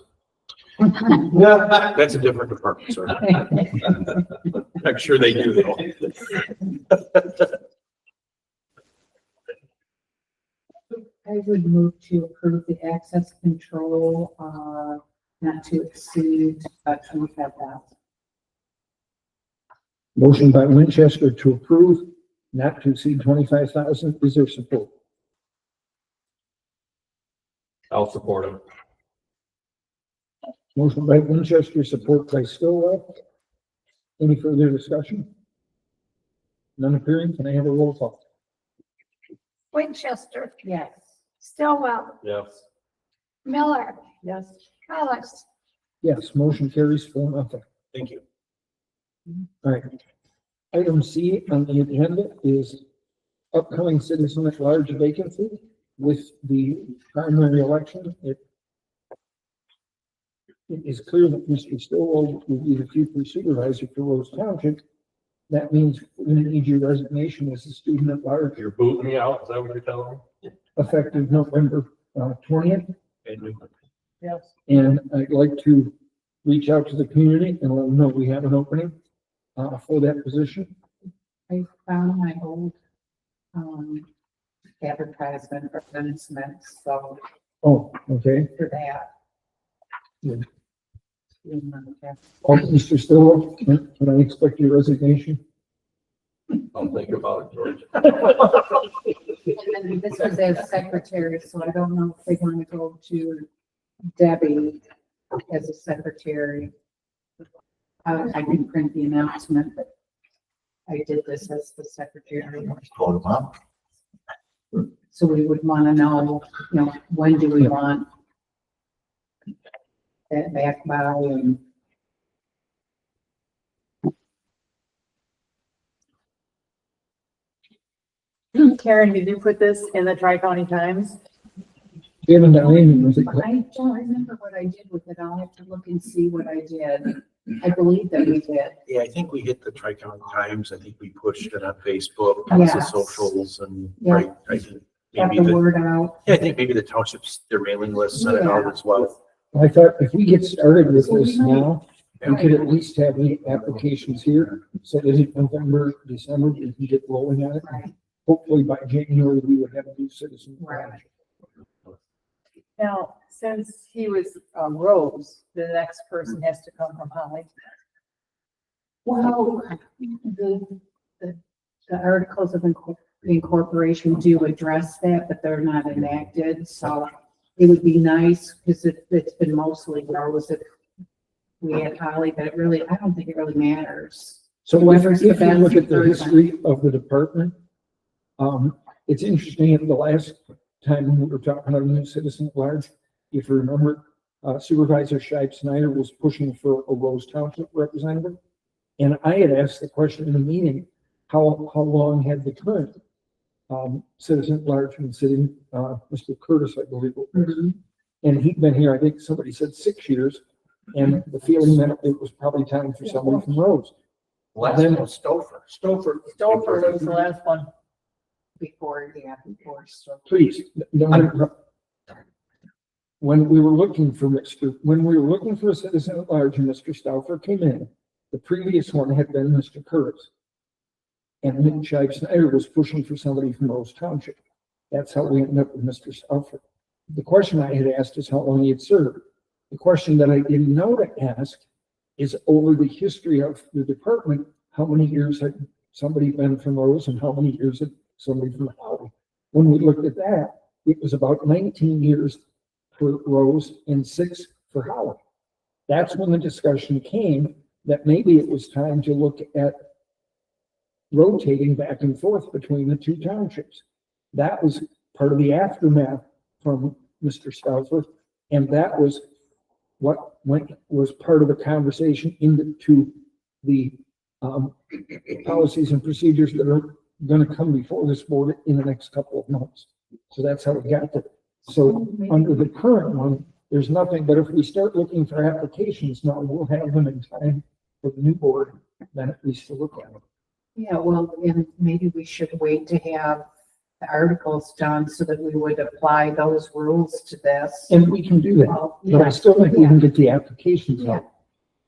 No, that's a different department, sir. I'm sure they do though. I would move to approve the access control, not to exceed, 25,000. Motion by Winchester to approve, not to exceed 25,000. Is there support? I'll support it. Motion by Winchester, support by Stillwell. Any further discussion? None appearing. Can I have a roll call? Winchester, Yes. Stillwell, Yes. Miller, Yes. Hollis, Yes, motion carries 4-0. Thank you. All right. Item C on the agenda is upcoming citizen at large vacancy with the primary election. It is clear that Mr. Stillwell will be the future supervisor for Rose Township. That means we're going to need your resignation as a student at large You're booting me out, is that what you're telling me? effective November 20th. Yes. And I'd like to reach out to the community and let them know we have an opening for that position. I found my old, advertisement for Smith, so Oh, okay. for that. Yeah. Oh, Mr. Stillwell, can I expect your resignation? I'll think about it, George. And this was as secretary, so I don't know if they want to go to Debbie as a secretary. I didn't print the announcement, but I did this as the secretary. Call them up. So we would want to know, when do we want that back by and Karen, did you put this in the Tri-County Times? Given the name, was it? I don't remember what I did with it. I'll have to look and see what I did. I believe that we did. Yeah, I think we hit the Tri-County Times. I think we pushed it on Facebook, lots of Yes. socials and, Yeah. right, I think Got maybe the the, word out. yeah, I think maybe the township's, their mailing list sent it out as well. I thought if we get started with this now, we Yeah. could at least have 8 applications here. So that in November, December, we can get rolling on it. Right. Hopefully by January, we would have a new citizen. Right. Now, since he was, Rose, the next person has to come from Holly. Well, the articles of incorporation do address that, but they're not enacted, so it would be nice, because it's been mostly Rose if we had Holly, but it really, I don't think it really matters. So if Whoever's the you look at the best history of the department, it's interesting, the last time we were talking about a new citizen at large, if you remember, Supervisor Scheib Snyder was pushing for a Rose Township representative. And I had asked the question in the meeting, how long had the current citizen at large been sitting, Mr. Curtis, I believe it was. And he'd been here, I think somebody said 6 years, and the feeling that it was probably time for somebody from Rose. Last Then- one was Stouffer. Stouffer was the last one. before, so. Please, don't interrupt. When we were looking for a citizen at large and Mr. Stauffer came in, the previous one had been Mr. Curtis. And then Scheib Snyder was pushing for somebody from Rose Township. That's how we ended up with Mr. Stauffer. The question I had asked is how long he had served. The question that I didn't know to ask is over the history of the department, how many years had somebody been from Rose and how many years had somebody from Holly? When we looked at that, it was about 19 years for Rose and 6 for Holly. That's when the discussion came that maybe it was time to look at rotating back and forth between the 2 townships. That was part of the aftermath from Mr. Stauffer, and that was what was part of the conversation into the policies and procedures that are going to come before this board in the next couple of months. So that's how we got there. So under the current one, there's nothing, but if we start looking for applications now, we'll have them in time for the new board, then at least to look at them. Yeah, well, and maybe we should wait to have the articles done so that we would apply those rules to this. And we can do that, Well, but I still think we can get the applications out.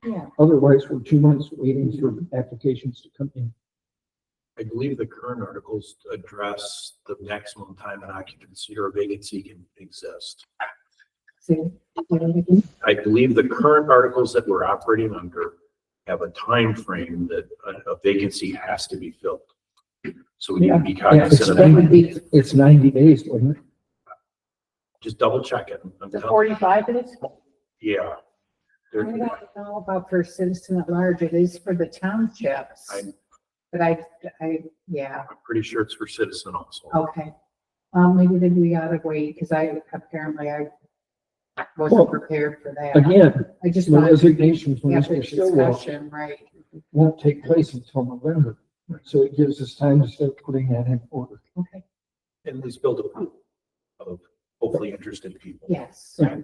Yeah. Otherwise, we're 2 months waiting for applications to come in. I believe the current articles address the maximum time an occupancy or vacancy can exist. See? I believe the current articles that we're operating under have a time frame that a vacancy has to be filled. So we need to be cognizant of That that. would be, It's 90 days, wasn't it? Just double check it. I'm The telling- 45 minutes? Yeah. I don't know about for citizen at large, it is for the townships. But yeah, I'm pretty sure it's for citizen also. okay. Maybe then we ought to wait, because I Well, wasn't prepared for that. Again, I just the thought, resignation from yeah, Mr. the Stillwell discussion, right? won't take place until November. So it gives us time to start putting that in order. Okay, And at least build a pool of hopefully interested people. yes. Yeah.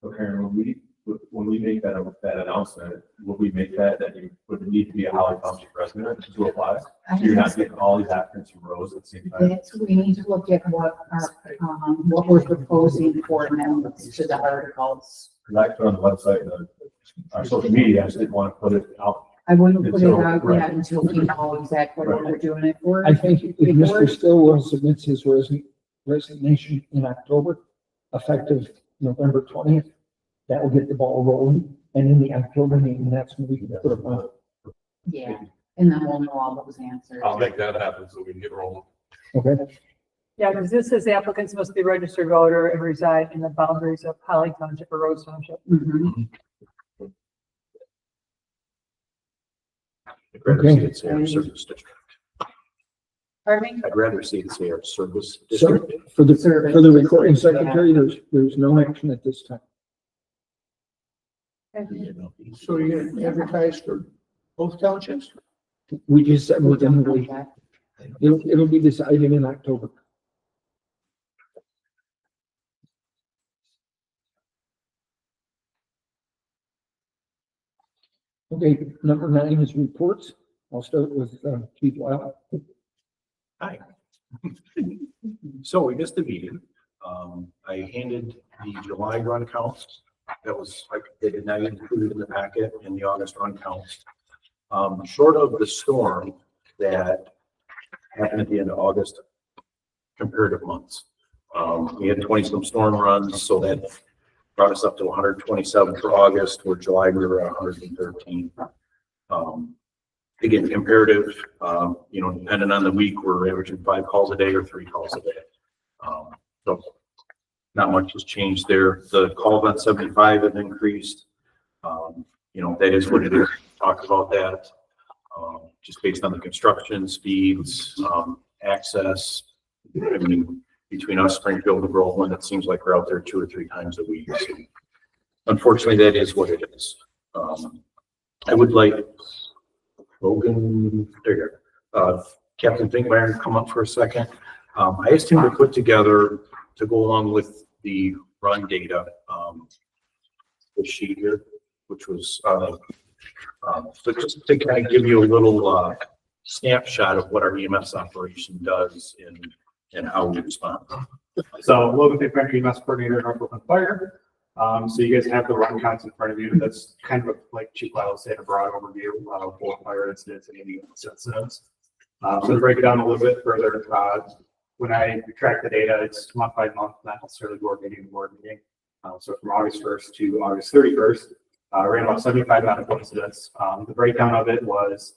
Okay, when we make that announcement, would we make that you would need to be a Holly Township resident to apply? So you're not getting all these applicants from Rose at the same time? That's, we need to look at what we're proposing for amendments to the articles. Because I put on the website, our social media, I just didn't want to put it out. I wouldn't put it So, out right. yet until we know exactly what we're doing it for. I think if Mr. Stillwell submits his resignation in October, effective November 20th, that will get the ball rolling. And in the October meeting, that's when we can put them on. Yeah, and then we'll know all those answers. I'll make that happen so we can get rolling. Okay? Yeah, because this says applicants must be registered voter and reside in the boundaries of Holly Township or Rose Township. Mhm. I'd rather see it say our service district. Pardon me? I'd rather see it say our service So district. for the recording secretary, there's no action at this time. So you're gonna advertise for both townships? We just said we're gonna wait. It'll be decided in October. Okay, number 9 is reports. I'll start with Chief Lyle. Hi. So we missed the meeting. I handed the July run counts. That was, they did not include it in the packet in the August run counts. Short of the storm that happened at the end of August, comparative months. We had 20 some storm runs, so that brought us up to 127 for August, where July we were at 113. Again, comparative, depending on the week, we're averaging 5 calls a day or 3 calls a day. So not much has changed there. The call event 75 have increased. That is what it is. Talk about that. Just based on the construction speeds, access. I mean, between us, Springfield and Groveland, it seems like we're out there 2 or 3 times a week. So unfortunately, that is what it is. I would like Logan, Captain Finkmeyer, come up for a second. I asked him to put together, to go along with the run data, the sheet here, which was, so just to kind of give you a little snapshot of what our EMS operation does and how we respond. So Logan Finkmeyer, EMS coordinator, Norfolk Fire. So you guys have the run counts in front of you. That's kind of like Chief Lyle said, a broad overview of both fire incidents and ambulance incidents. So to break it down a little bit further, when I track the data, it's month by month, not necessarily board meeting to board meeting. So from August 1st to August 31st, ran about 75 medical incidents. The breakdown of it was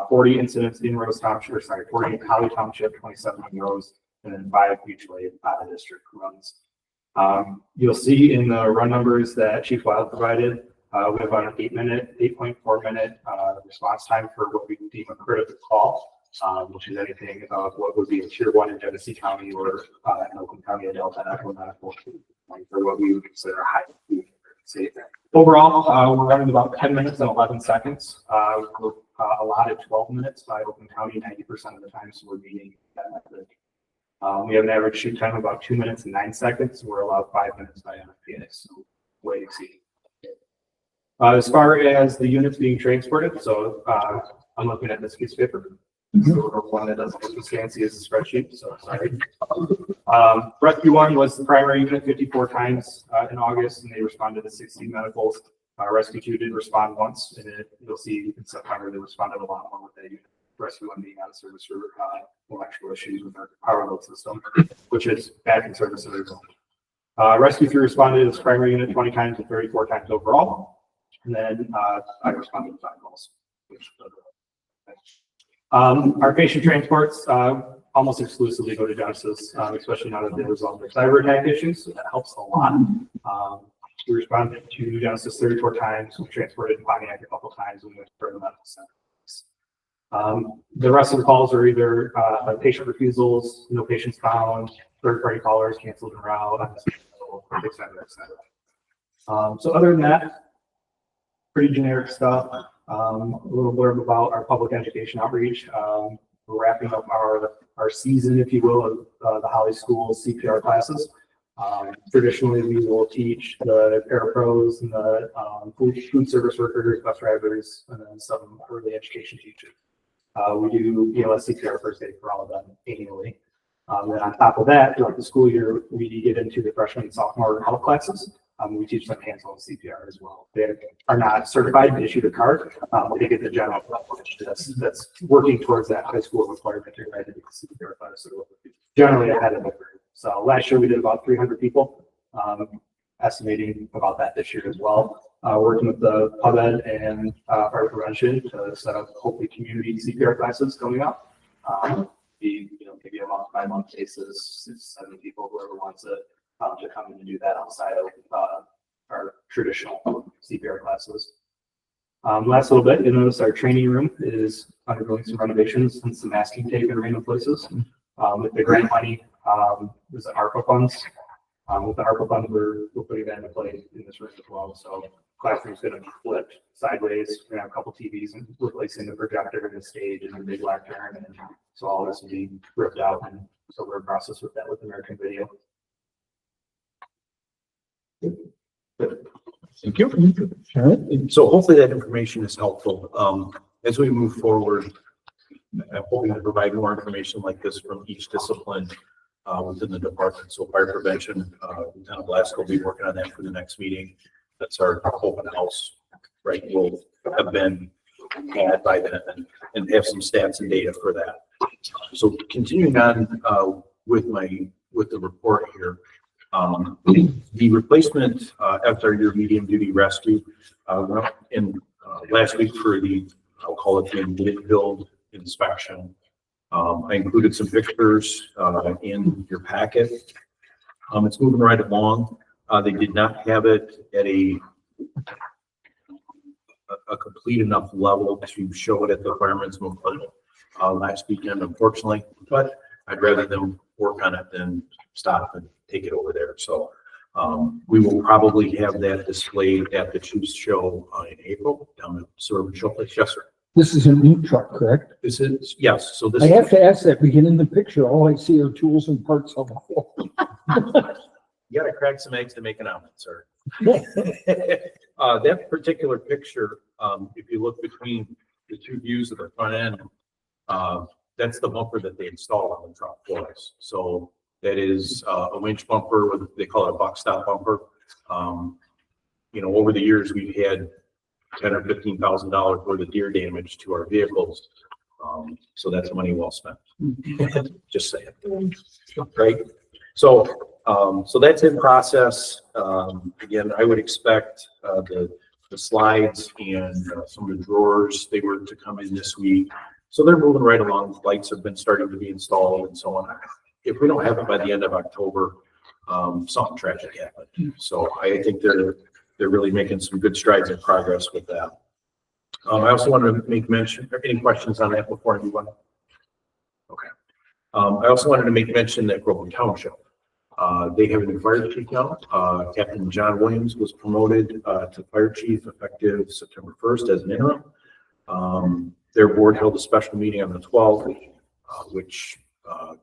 40 incidents in Rose Township, 40 in Holly Township, 27 in Rose, and then 5 mutually out of district runs. You'll see in the run numbers that Chief Lyle provided, we have about an 8.4 minute response time for what we deem a critical call, which is anything of what would be a tier 1 in Genesee County or in Oakland County and Delta medical for what we would consider a high emergency. Overall, we're running about 10 minutes and 11 seconds. We're allotted 12 minutes by Oakland County 90% of the time, so we're meeting that method. We have an average shoot time of about 2 minutes and 9 seconds. We're allowed 5 minutes by NFPA, so way exceeding. As far as the units being transported, so, I'm looking at this piece of paper. So one that doesn't look as fancy as a spreadsheet, so sorry. Rescue 1 was the primary unit 54 times, in August, and they responded to 16 medicals. Rescue 2 did respond once, and you'll see in September, they responded a lot more with that unit. Rescue 1 being out of service for, electrical issues with our power load system, which is back in service. Rescue 3 responded as primary unit 20 times and 34 times overall. And then I responded to 5 calls. Our patient transports almost exclusively go to Genesis, especially now that they resolved their cyber attack issues. So that helps a lot. We responded to Genesis 34 times. We transported to Pontiac a couple times. We went to the medical center. The rest of the calls are either patient refusals, no patients found, third-party callers, canceled en route, et cetera, et cetera. So other than that, pretty generic stuff. A little blurb about our public education outreach. We're wrapping up our season, if you will, of the Holly School CPR classes. Traditionally, we will teach the parapros and the food service workers, bus drivers, and then some early education teachers. We do BLS CPR first aid for all of them annually. Then on top of that, throughout the school year, we get into the freshman and sophomore health classes. We teach them hands-on CPR as well. They are not certified, issued a card. They get the general knowledge that's working towards that high school requirement to get the CPR class. So generally ahead of the curve. So last year we did about 300 people, estimating about that this year as well. Working with the PubEd and fire prevention to set up hopefully community CPR classes coming up. Maybe a month by month basis, 6, 7 people, whoever wants it, to come in and do that outside of our traditional CPR classes. Last little bit, you'll notice our training room is undergoing some renovations and some masking tape in random places. With the grant money, there's the ARPA funds. With the ARPA funds, we're putting that into play in this room as well. So classroom's going to be flipped sideways. We're going to have a couple TVs and replacing the projector and the stage and the big lectern. And so all this will be ripped out. And so we're in process with that with American Video. Thank you. So hopefully that information is helpful. As we move forward, I'm hoping to provide more information like this from each discipline within the department. So fire prevention, Lieutenant Blask will be working on that for the next meeting. That's our open house, right? Will have been had by then and have some stats and data for that. So continuing on with the report here. The replacement after your medium duty rescue in last week for the, I'll call it the build inspection. I included some pictures in your packet. It's moving right along. They did not have it at a complete enough level to show it at the fireman's memorial last weekend, unfortunately, but I'd rather them work on it than stop and take it over there. So we will probably have that displayed at the Chiefs show in April down at Suburban Showplace. Yes, sir. This is a new truck, correct? This is, yes. So this I have to ask that we get in the picture. All I see are tools and parts of the whole. You got to crack some eggs to make an omelet, sir. That particular picture, if you look between the two views of the front end, that's the bumper that they installed on the truck for us. So that is a winch bumper, with they call it a buck stop bumper. Over the years we've had $10,000 or $15,000 worth of deer damage to our vehicles. So that's money well spent. Just saying. Right. So that's in process. Again, I would expect the slides and some of the drawers, they were to come in this week. So they're moving right along. Lights have been starting to be installed and so on. If we don't have it by the end of October, something tragic happened. So I think they're really making some good strides in progress with that. I also wanted to make mention, any questions on that before I move on? Okay. I also wanted to make mention that Groveland Township, they have a new fire chief now. Captain John Williams was promoted to fire chief effective September 1st as an interim. Their board held a special meeting on the 12th, which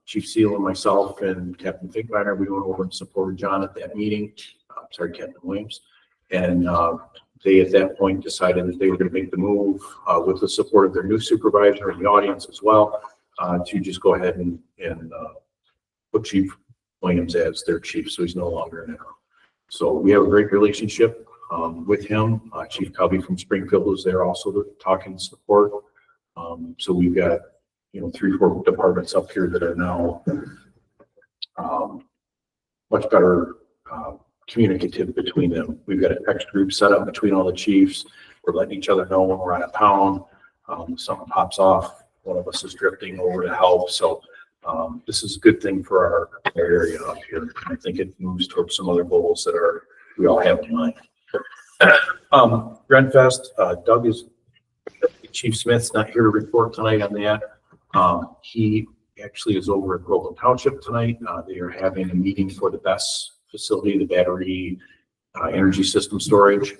Chief Seal and myself and Captain Finkbeiner, we went over and supported John at that meeting. Captain Williams. And They at that point decided that they were going to make the move with the support of their new supervisor and the audience as well to just go ahead and put Chief Williams as their chief, so he's no longer an interim. So we have a great relationship with him. Chief Cubby from Springfield was there also to talk and support. So we've got 3-4 departments up here that are now much better communicative between them. We've got a text group set up between all the chiefs. We're letting each other know when we're out of town. Something pops off, one of us is drifting over to help. So this is a good thing for our area up here. I think it moves towards some other goals that we all have in mind. Renfest, Doug is, Chief Smith's not here to report tonight on that. He actually is over at Groveland Township tonight. They are having a meeting for the BESS facility, the battery energy system storage.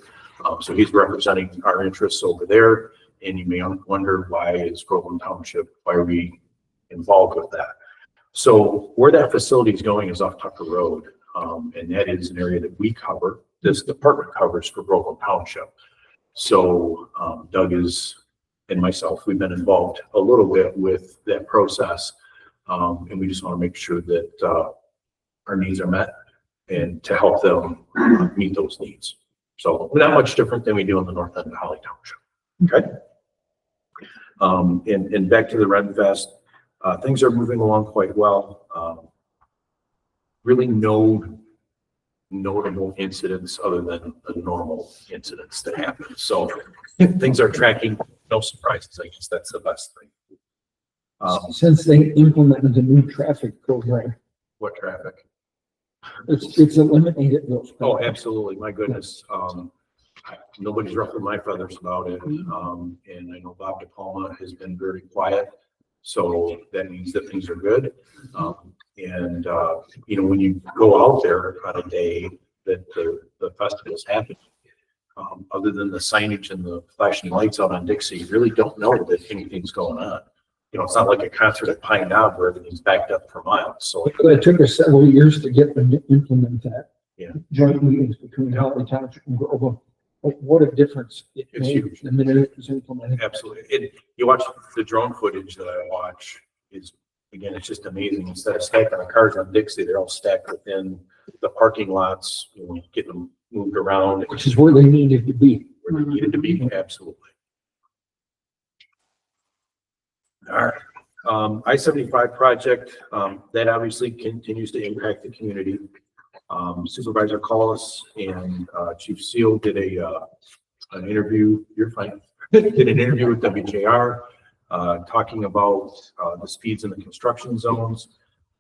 So he's representing our interests over there. And you may wonder, why is Groveland Township, why are we involved with that? So where that facility is going is off Tucker Road. And that is an area that we cover, this department covers for Groveland Township. So Doug and myself, we've been involved a little bit with that process. And we just want to make sure that our needs are met and to help them meet those needs. So not much different than we do in the north end of Holly Township. Okay. And back to the Renfest, things are moving along quite well. Really no notable incidents other than the normal incidents that happen. So things are tracking, no surprises. I guess that's the best thing. Since they implemented the new traffic program, What traffic? it's eliminated those. Oh, absolutely. My goodness. Nobody's ruffled my feathers about it. And I know Bob DePalma has been very quiet. So that means that things are good. When you go out there on a day that the festival's happening, other than the signage and the flashing lights out on Dixie, you really don't know that anything's going on. It's not like a concert at Pine Knob where everything's backed up for miles. So It took us several years to get them to implement that. Yeah. Joint meetings between Holly Township and Groveland. What a difference it It's made huge. the minute it was implemented. absolutely. You watch the drone footage that I watch it's just amazing. Instead of stacking the cars on Dixie, they're all stacked within the parking lots, getting them moved around. Which is where they needed to be. Where they needed to be, absolutely. All right, I-75 project, that obviously continues to impact the community. Supervisor Collis and Chief Seal did an interview, you're fine, did an interview with WJR, talking about the speeds in the construction zones.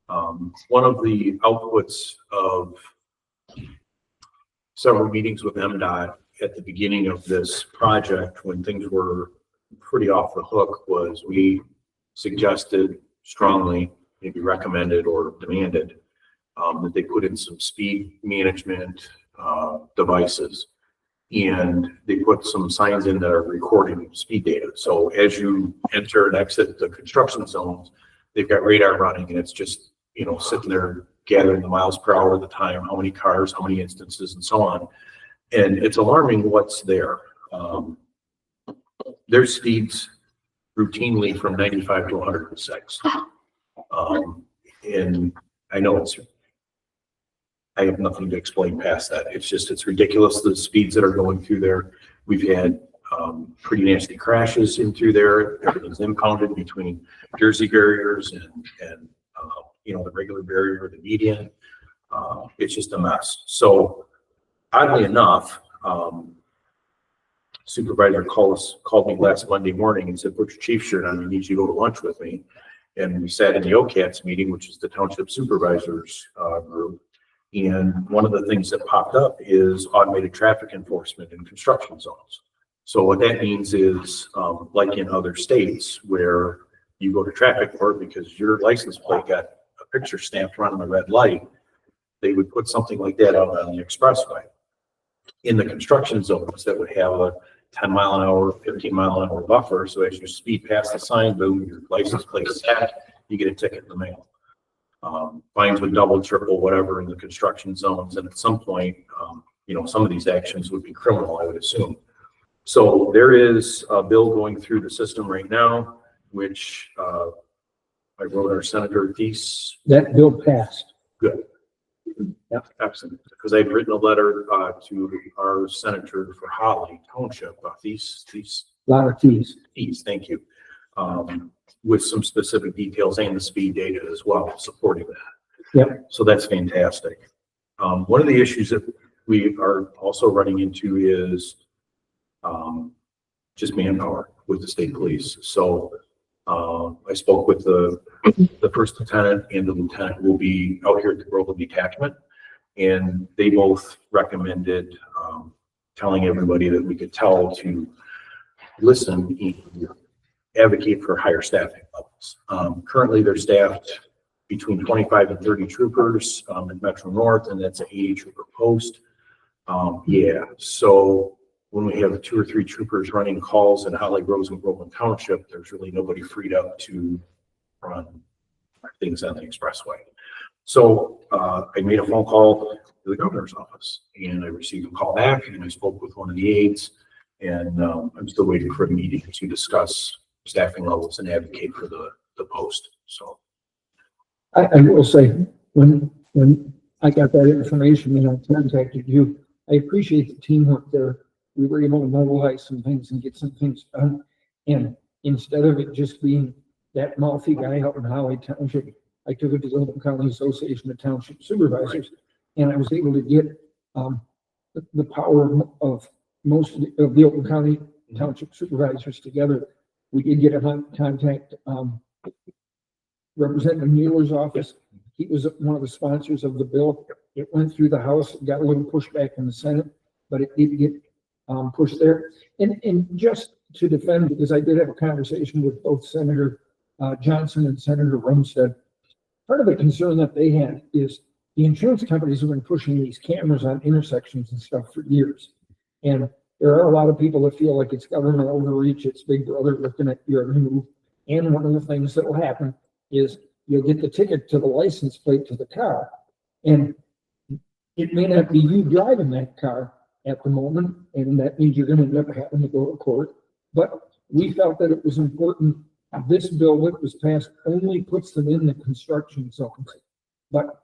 One of the outputs of several meetings with MDOT at the beginning of this project, when things were pretty off the hook, was we suggested strongly, maybe recommended or demanded, that they put in some speed management devices, and they put some signs in that are recording speed data. So as you enter and exit the construction zones, they've got radar running, and it's just sitting there gathering the miles per hour, the time, how many cars, how many instances, and so on. And it's alarming what's there. There's speeds routinely from 95 to 106. And I know I have nothing to explain past that. It's ridiculous, the speeds that are going through there. We've had pretty nasty crashes in through there. Everything's impounded between Jersey barriers and the regular barrier, the median. It's just a mess. So oddly enough, Supervisor Collis called me last Monday morning and said, "Put your chief shirt on, I need you to go to lunch with me." And we sat in the OCATS meeting, which is the Township Supervisors group. And one of the things that popped up is automated traffic enforcement in construction zones. So what that means is, like in other states where you go to traffic court because your license plate got a picture stamped running a red light, they would put something like that out on the expressway. In the construction zones, that would have a 10 mile an hour, 15 mile an hour buffer. So as you speed past the sign, boom, your license plate is stacked, you get a ticket in the mail. Fines would double, triple, whatever in the construction zones. And at some point, some of these actions would be criminal, I would assume. So there is a bill going through the system right now, which I wrote our Senator Thies. That bill passed. Good. Yeah, excellent. Because I'd written a letter to our senator for Holly Township, Thies. Lot of fees. Thies, thank you. With some specific details and the speed data as well, supporting that. Yep. So that's fantastic. One of the issues that we are also running into is just manpower with the state police. So I spoke with the first lieutenant and the lieutenant who will be out here at the Groveland detachment, and they both recommended telling everybody that we could tell to listen and advocate for higher staffing levels. Currently, they're staffed between 25 and 30 troopers in Metro North, and that's an 80 trooper post. So when we have 2 or 3 troopers running calls in Holly Groves and Groveland Township, there's really nobody freed up to run things on the expressway. So I made a phone call to the governor's office, and I received a call back, and I spoke with one of the aides, and I'm still waiting for a meeting to discuss staffing levels and advocate for the post. So I will say, when I got that information and I contacted you, I appreciate the teamwork there. We were able to mobilize some things and get some things done. And instead of it just being that mouthy guy out in Holly Township, I took it to the Oakland County Association of Township Supervisors, and I was able to get the power of most of the Oakland County Township Supervisors together. We did get a contact Representative Mueller's office. He was one of the sponsors of the bill. It went through the House, got a little pushback in the Senate, but it did get pushed there. And just to defend, because I did have a conversation with both Senator Johnson and Senator Rumstead, part of the concern that they had is the insurance companies have been pushing these cameras on intersections and stuff for years. And there are a lot of people that feel like it's government overreach, it's Big Brother looking at your move. And one of the things that will happen is you'll get the ticket to the license plate to the car, and it may not be you driving that car at the moment, and that means you're going to end up having to go to court. But we felt that it was important. This bill that was passed only puts them in the construction zone. But,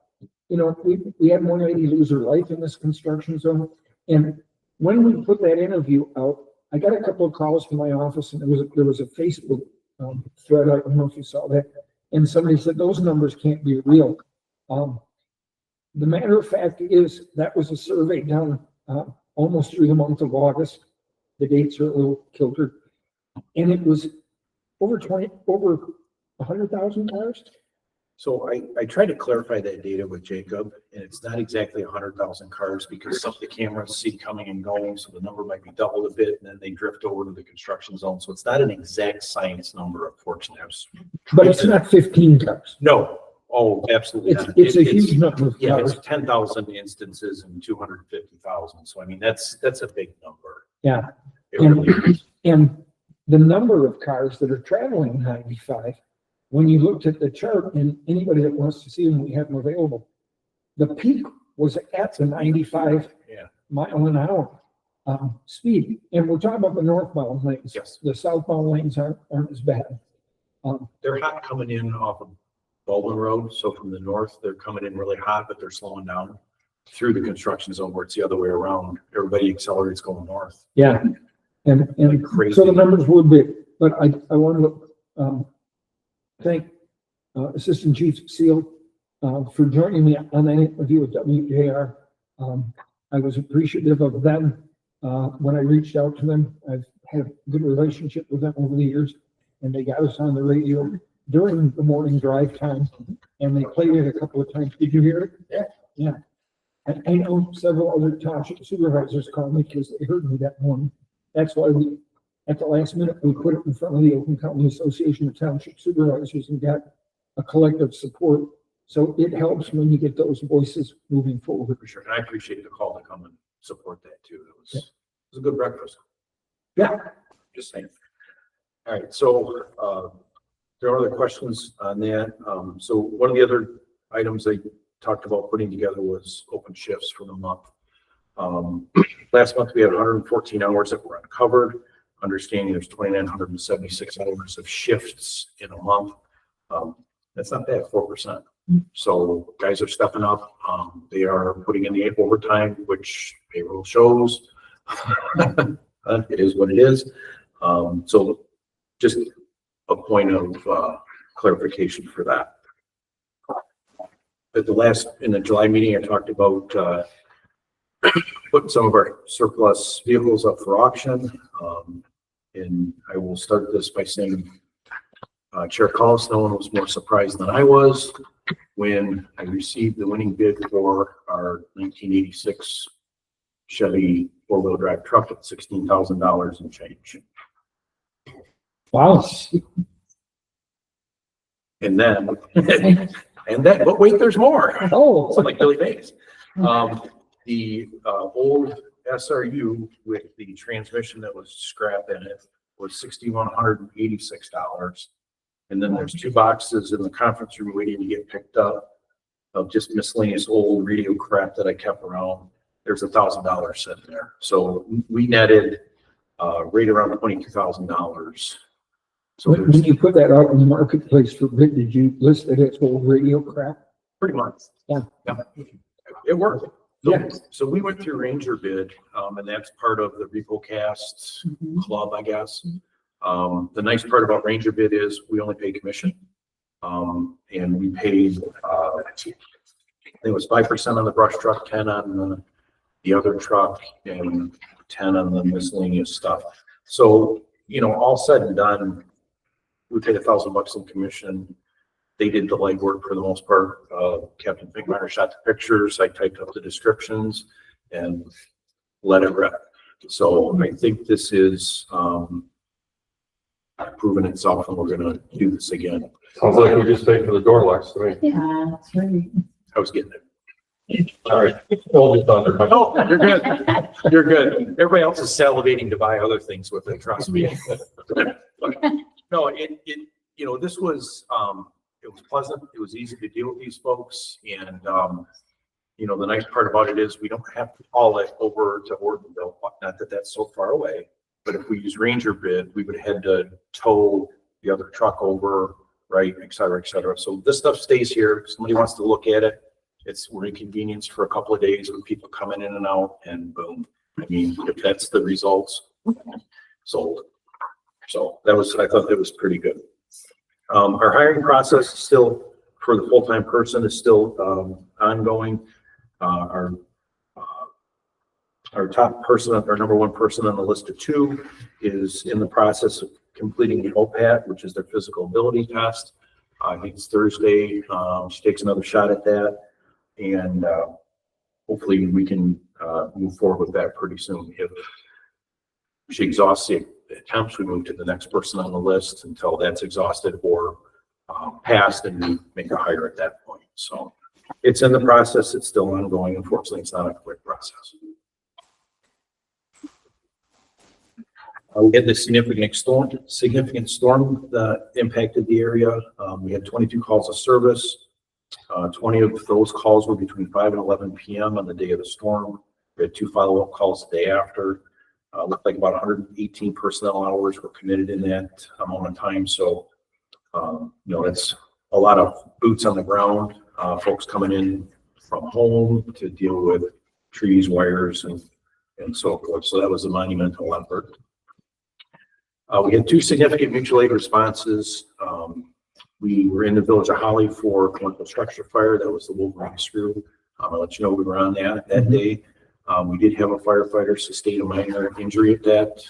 we had one lady lose her life in this construction zone. And when we put that interview out, I got a couple of calls from my office, and there was a Facebook thread. I don't know if you saw that. And somebody said, those numbers can't be real. The matter of fact is that was a survey done almost through the month of August. The dates are a little kiltered. And it was over 100,000 cars. So I tried to clarify that data with Jacob, and it's not exactly 100,000 cars because some of the cameras see coming and going, so the number might be doubled a bit, and then they drift over to the construction zone. So it's not an exact science number, unfortunately. But it's not 15 cars. No. Oh, absolutely not. It's a huge number of Yeah, cars. it's 10,000 instances and 250,000. So I mean, that's a big number. Yeah. It really is. And the number of cars that are traveling 95, when you looked at the chart, and anybody that wants to see them, we have them available. The peak was at the 95 mile an hour speed. And we're talking about the northbound lanes. Yes. The southbound lanes aren't as bad. They're hot coming in off of Baldwin Road. So from the north, they're coming in really hot, but they're slowing down through the construction zone where it's the other way around. Everybody accelerates going north. Yeah. And Crazy. so the numbers were big, but I want to thank Assistant Chief Seal for joining me on that interview with WJR. I was appreciative of them when I reached out to them. I've had a good relationship with them over the years, and they got us on the radio during the morning drive time, and they played it a couple of times. Did you hear it? Yeah. I know several other township supervisors called me because they heard me that morning. That's why at the last minute, we put it in front of the Oakland County Association of Township Supervisors and got a collective support. So it helps when you get those voices moving forward. For sure. And I appreciate the call to come and support that too. It was a good breakfast. Yeah. Just saying. All right. So there are other questions on that. So one of the other items I talked about putting together was open shifts for the month. Last month we had 114 hours that were uncovered, understanding there's 2,976 hours of shifts in a month. That's not bad, 4%. So guys are stepping up. They are putting in the overtime, which payroll shows. It is what it is. So just a point of clarification for that. In the July meeting, I talked about putting some of our surplus vehicles up for auction. And I will start this by saying Chair Collins, no one was more surprised than I was when I received the winning bid for our 1986 Chevy four-wheel drive truck at $16,000 and change. Wow. And then, but wait, there's more. Oh, So like Billy Mays. The old SRU with the transmission that was scrap in it was $6,186. And then there's 2 boxes in the conference room waiting to get picked up of just miscellaneous old radio crap that I kept around. There's $1,000 sitting there. So we netted right around $22,000. So when you put that out in the marketplace for bid, did you list it as old radio crap? pretty much. Yeah. It worked. So, Yeah. so we went through Ranger bid, and that's part of the RepoCast club, I guess. The nice part about Ranger bid is we only pay commission. And we paid, I think it was 5% on the brush truck, 10 on the other truck, and 10 on the miscellaneous stuff. So, you know, all said and done, we paid $1,000 in commission. They did the legwork for the most part. Captain Finkmeyer shot the pictures. I typed up the descriptions and let it rip. So I think this is proven itself, and we're going to do this again. Sounds like we just paid for the door locks to me. Yeah, that's right. I was getting it. All right. Hold your thunder. No, you're good. You're good. Everybody else is salivating to buy other things with it. Trust me. No, you know, this was, it was pleasant. It was easy to deal with these folks. And, you know, the nice part about it is we don't have to haul it over to Ortonville. Not that that's so far away, but if we use Ranger bid, we would have to tow the other truck over, right, et cetera, et cetera. So this stuff stays here. If somebody wants to look at it, we're inconvenienced for a couple of days with people coming in and out, and boom. I mean, if that's the results, sold. So that was, I thought that was pretty good. Our hiring process is still, for the full-time person, is still ongoing. Our top person, our number one person on the list of 2 is in the process of completing the OPAT, which is their physical ability test. I think it's Thursday. She takes another shot at that, and hopefully we can move forward with that pretty soon. If she exhausts the attempts, we move to the next person on the list until that's exhausted or passed, and we make a hire at that point. So it's in the process. It's still ongoing. Unfortunately, it's not a quick process. We had the significant storm that impacted the area. We had 22 calls of service. 20 of those calls were between 5 and 11 p.m. on the day of the storm. We had 2 follow-up calls the day after. Looked like about 118 personnel hours were committed in that amount of time. So, you know, it's a lot of boots on the ground, folks coming in from home to deal with trees, wires, and so forth. So that was a monumental effort. We had 2 significant mutual aid responses. We were in the village of Holly for commercial structure fire. That was the Wolverine screw. I'll let you know we were on that day. We did have a firefighter sustain a minor injury at that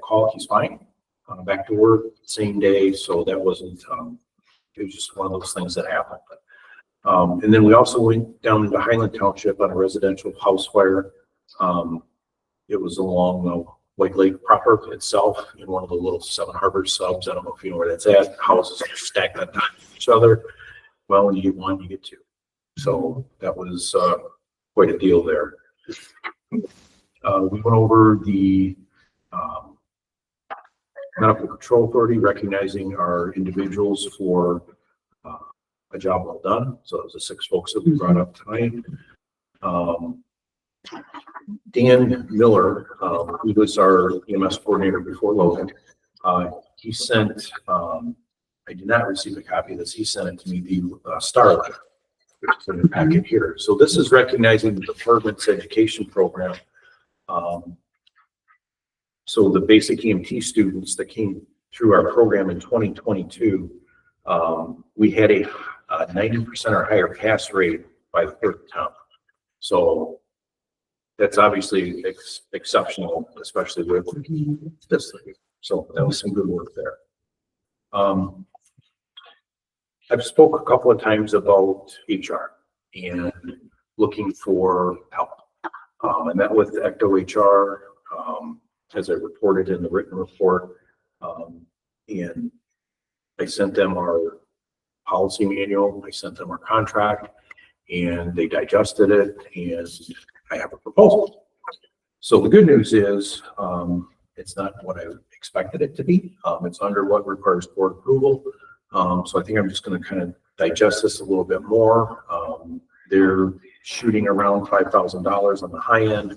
call. He's fine. Back to work same day. So that wasn't, it was just one of those things that happened. And then we also went down into Highland Township on a residential house fire. It was along the White Lake proper itself in one of the little 7 Harbor subs. I don't know if you know where that's at. Houses are stacked on top of each other. Well, when you get 1, you get 2. So that was quite a deal there. We went over the Medical Control Authority, recognizing our individuals for a job well done. So it was the 6 folks that we brought up tonight. Dan Miller, who was our EMS coordinator before Logan, he sent, I did not receive a copy of this. He sent it to me, the Star Letter, which is in the packet here. So this is recognizing the department's education program. So the basic EMT students that came through our program in 2022, we had a 90% or higher pass rate by the third attempt. So that's obviously exceptional, especially with this thing. So that was some good work there. I've spoke a couple of times about HR and looking for help. I met with Ecto HR, as I reported in the written report, and I sent them our policy manual, I sent them our contract, and they digested it, and I have a proposal. So the good news is, it's not what I expected it to be. It's under what requires board approval. So I think I'm just going to kind of digest this a little bit more. They're shooting around $5,000 on the high end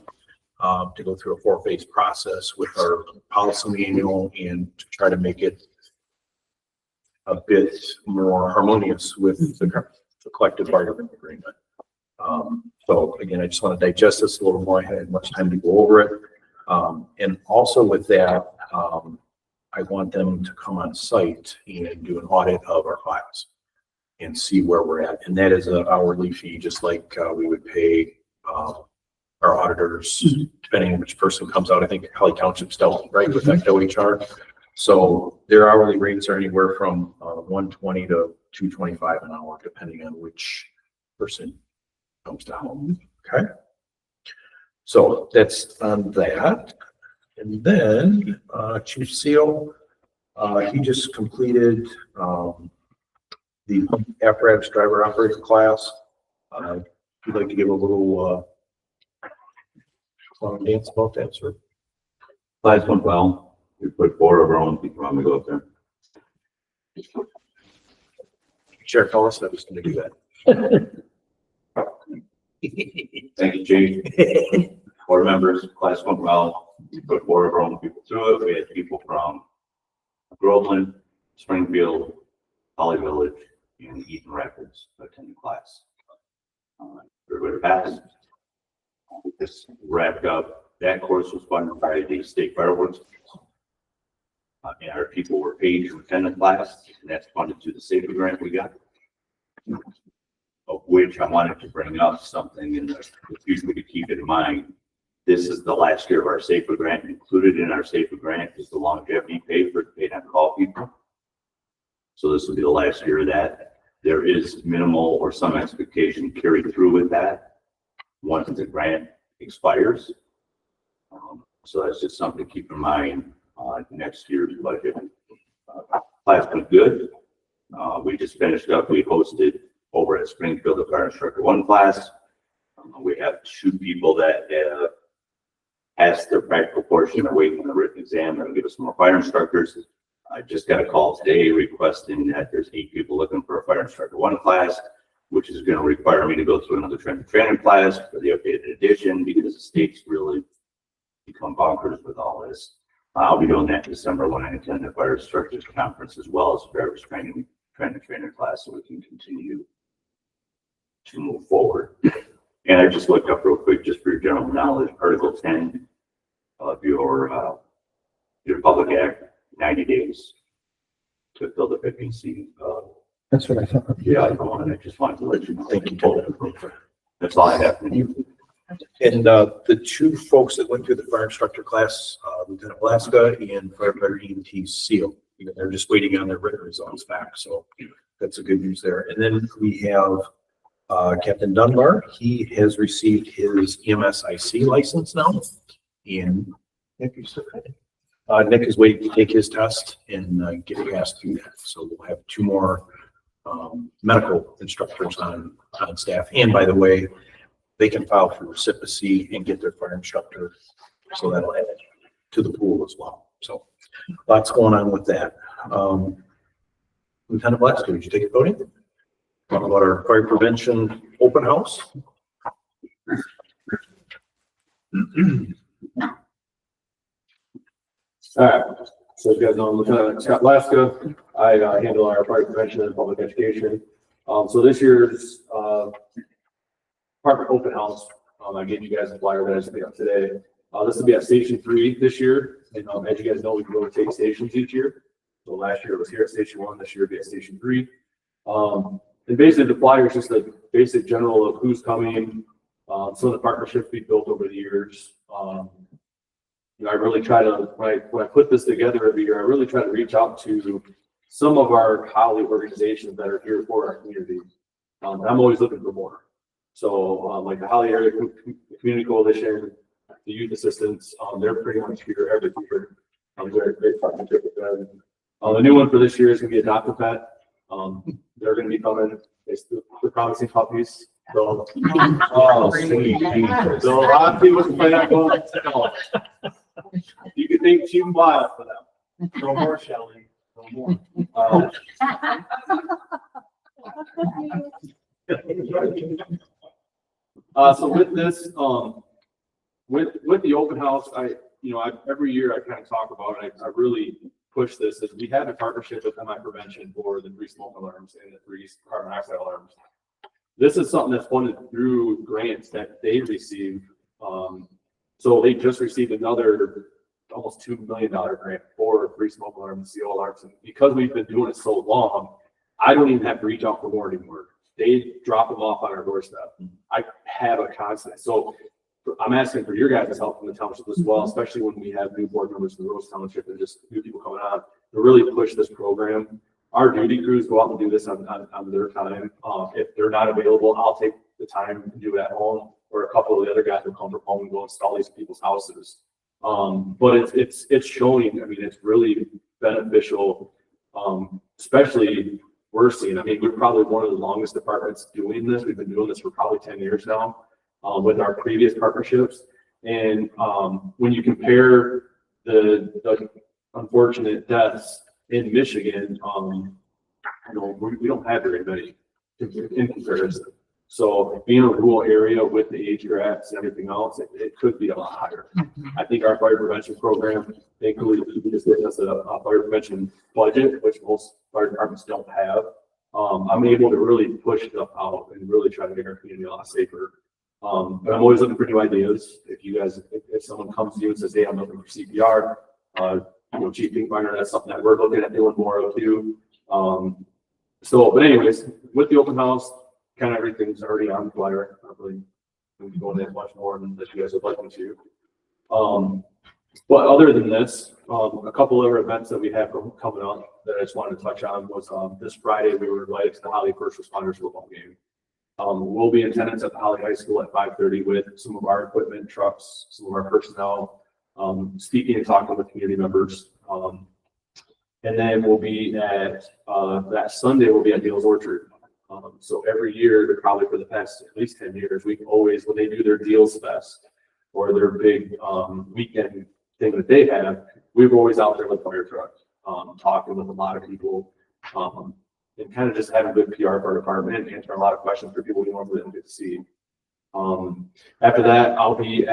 to go through a 4-phase process with our policy manual and to try to make it a bit more harmonious with the collective bargaining agreement. So again, I just want to digest this a little more. I had much time to go over it. And also with that, I want them to come on site and do an audit of our files and see where we're at. And that is an hourly fee, just like we would pay our auditors, depending on which person comes out. I think Holly Township's dealt right with Ecto HR. So their hourly rates are anywhere from $120 to $225 an hour, depending on which person comes down. Okay. So that's on that. And then Chief Seal, he just completed the apparatus driver operator class. If you'd like to give a little dance about that, sir. Class went well. We put 4 of our own people on to go up there. Chair Collis, I was going to do that. Thank you, Chief. Board members, class went well. We put 4 of our own people through it. We had people from Groveland, Springfield, Holly Village, and Eaton Rapids attending class. Everybody passed. This wrapped up. That course was funded by the state fireworks. And our people were paid to attend the class, and that's funded through the safety grant we got. Of which I wanted to bring up something in the future to keep in mind. This is the last year of our safety grant. Included in our safety grant is the longevity pay for paid on call people. So this will be the last year of that. There is minimal or some expectation carried through with that once the grant expires. So that's just something to keep in mind next year's budget. Class was good. We just finished up. We hosted over at Springfield the Fire Instructor 1 class. We have 2 people that passed their practical portion, are waiting on the written exam. That'll give us more fire instructors. I just got a call today requesting that there's 8 people looking for a Fire Instructor 1 class, which is going to require me to go through another training class for the updated edition because the state's really become bonkers with all this. I'll be doing that in December when I attend the Fire Instructors Conference as well as various training class so we can continue to move forward. And I just looked up real quick, just for your general knowledge, Article 10 of your Public Act, 90 days to fill the 15 seat. That's what I thought. Yeah, I just wanted to let you know. Thank you. That's all I have. And the 2 folks that went through the fire instructor class, Lieutenant Alaska and Firefighter EMT Seal, they're just waiting on their written results back. So that's a good news there. And then we have Captain Dunbar. He has received his EMS-IC license now. And Nick is waiting to take his test and get passed through that. So we'll have 2 more medical instructors on staff. And by the way, they can file for reciprocity and get their fire instructor. So that'll add to the pool as well. So lots going on with that. Lieutenant Blasko, would you take it, voting? Talk about our fire prevention open house. All right, so you guys know, I'm Lieutenant Scott Laska. I handle our fire prevention and public education. So this year's department open house, I gave you guys a flyer that I just picked up today. This will be at Station 3 this year. And as you guys know, we rotate stations each year. So last year it was here at Station 1, this year it'll be at Station 3. And basically the flyer is just a basic general of who's coming, some of the partnerships we've built over the years. I really try to, when I put this together every year, I really try to reach out to some of our Holly organizations that are here for our community. I'm always looking for more. So like the Holly Area Community Coalition, the Youth Assistance, they're pretty much here every year. They're a great partnership with them. The new one for this year is going to be Adopt a Pet. They're going to be coming. They're promising puppies. So, so a lot of people might not go. You can think cheap and wild for them. No more shelling. No more. So with this, with the open house, every year I kind of talk about it. I really push this as we have a partnership with MI Prevention for the 3 smoke alarms and the 3 carbon dioxide alarms. This is something that's funded through grants that they receive. So they just received another almost $2 million grant for 3 smoke alarms and CO alarms. And because we've been doing it so long, I don't even have to reach out for more anymore. They drop them off on our doorstep. I have a constant. So I'm asking for your guys' help in the township as well, especially when we have new board members in the Rose Township and just new people coming on to really push this program. Our duty crews go out and do this on their time. If they're not available, I'll take the time and do it at home, or a couple of the other guys will come from home and go install these people's houses. But it's showing, it's really beneficial, especially we're seeing. We're probably one of the longest departments doing this. We've been doing this for probably 10 years now with our previous partnerships. And when you compare the unfortunate deaths in Michigan, we don't have very many in comparison. So being a rural area with the age grads and everything else, it could be a lot higher. I think our fire prevention program, thankfully, just gives us a fire prevention budget, which most fire departments don't have. I'm able to really push stuff out and really try to make our community a lot safer. But I'm always looking for new ideas. If someone comes to you and says, "Hey, I'm looking for CPR," Chief Pinkminer, that's something that we're looking at doing more of too. But anyways, with the open house, kind of everything's already on the flyer. I don't really go into much more than that you guys would like me to. But other than this, a couple other events that we have coming up that I just wanted to touch on was this Friday we were invited to the Holly First Responders football game. We'll be in attendance at the Holly High School at 5:30 with some of our equipment, trucks, some of our personnel, speaking and talking with community members. And then we'll be at, that Sunday, we'll be at Dale's Orchard. So every year, probably for the past at least 10 years, we always, when they do their Deals Fest or their big weekend thing that they have, we were always out there with fire trucks, talking with a lot of people, and kind of just having good PR for our department, answering a lot of questions for people we normally don't get to see. After that, me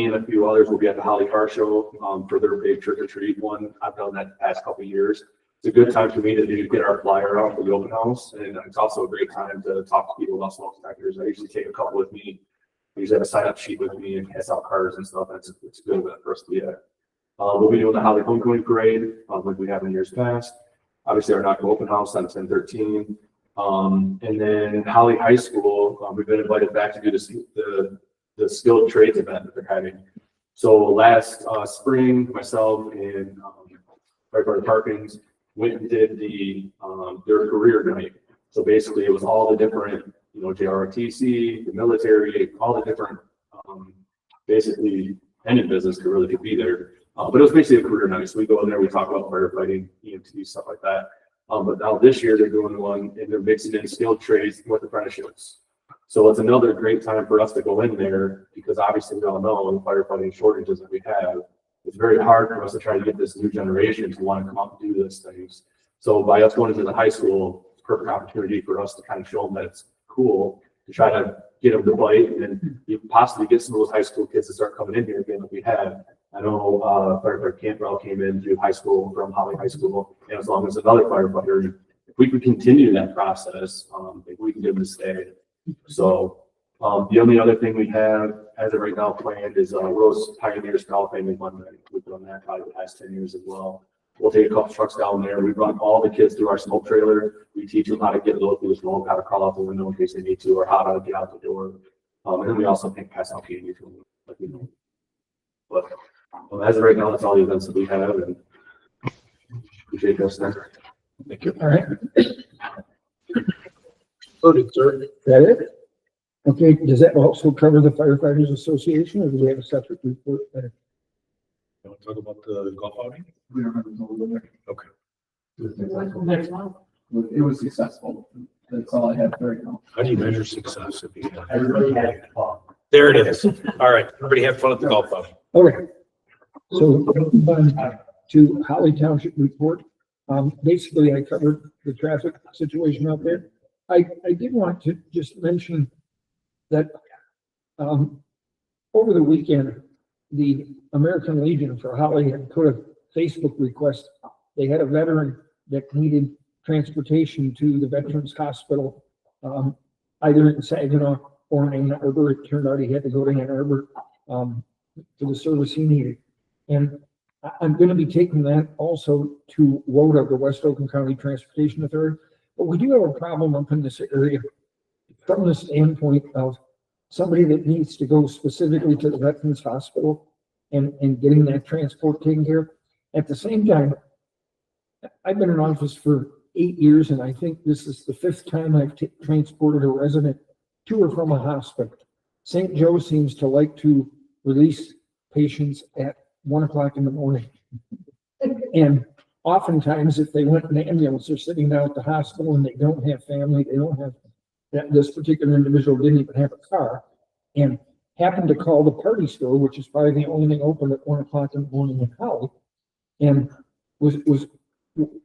and a few others will be at the Holly Car Show for their big trick or treat one. I've done that the past couple of years. It's a good time for me to get our flyer out for the open house, and it's also a great time to talk to people about smoke detectors. I usually take a couple with me. I usually have a sign-up sheet with me and pass out cards and stuff. It's a good event for us to be at. We'll be doing the Holly Homecoming Parade like we have in years past. Obviously, our NOCFA open house on 10/13. And then Holly High School, we've been invited back to do the skilled trades event that they're having. So last spring, myself and Firefighter Parkins went and did their career night. So basically, it was all the different, JROTC, the military, all the different, basically any business could be there. But it was basically a career night. So we go in there, we talk about firefighting, EMT, stuff like that. But now this year they're doing one and they're mixing in skilled trades with apprenticeships. So it's another great time for us to go in there because obviously we all know the firefighting shortages that we have. It's very hard for us to try to get this new generation to want to come out and do these things. So by us going into the high school, it's a perfect opportunity for us to kind of show them that it's cool to try to get them to bite and you possibly get some of those high school kids to start coming in here again like we had. I know, firefighter Campbell came in through high school from Holly High School, and as long as another firefighter, if we can continue that process, if we can get them to stay. So, the only other thing we have as of right now planned is, Rose Pioneer Scout Family Monday. We've done that probably the past 10 years as well. We'll take a couple trucks down there. We run all the kids through our smoke trailer. We teach them how to get low through the smoke, how to crawl out the window in case they need to, or how to get out the door. And then we also pass out candy to them, like we know. But as of right now, that's all the events that we have, and appreciate this. Thank you. All right. Voted, sir. Is that it? Okay, does that also cover the firefighters association, or do we have a separate report there? You want to talk about the golf outing? We don't have a total there. Okay. It was successful. That's all I have right now. How do you measure success? If you Everybody had fun. There it is. All right, everybody have fun at the golf outing. Okay. So move on to Holly Township report. Basically, I covered the traffic situation out there. I did want to just mention that over the weekend, the American Legion for Holly had put a Facebook request. They had a veteran that needed transportation to the Veterans Hospital, either in Saginaw or in Ann Arbor. It turned out he had to go to Ann Arbor for the service he needed. And I'm going to be taking that also to WOTA, the West Oakland County Transportation Authority. But we do have a problem up in this area from the standpoint of somebody that needs to go specifically to the Veterans Hospital and getting that transport taken care of. At the same time, I've been in office for 8 years, and I think this is the 5th time I've transported a resident to or from a hospital. St. Joe seems to like to release patients at 1 o'clock in the morning. And oftentimes, if they went in an ambulance, they're sitting down at the hospital and they don't have family, they don't have, this particular individual didn't even have a car, and happened to call the party store, which is probably the only thing open at 1 o'clock in the morning in Holly, and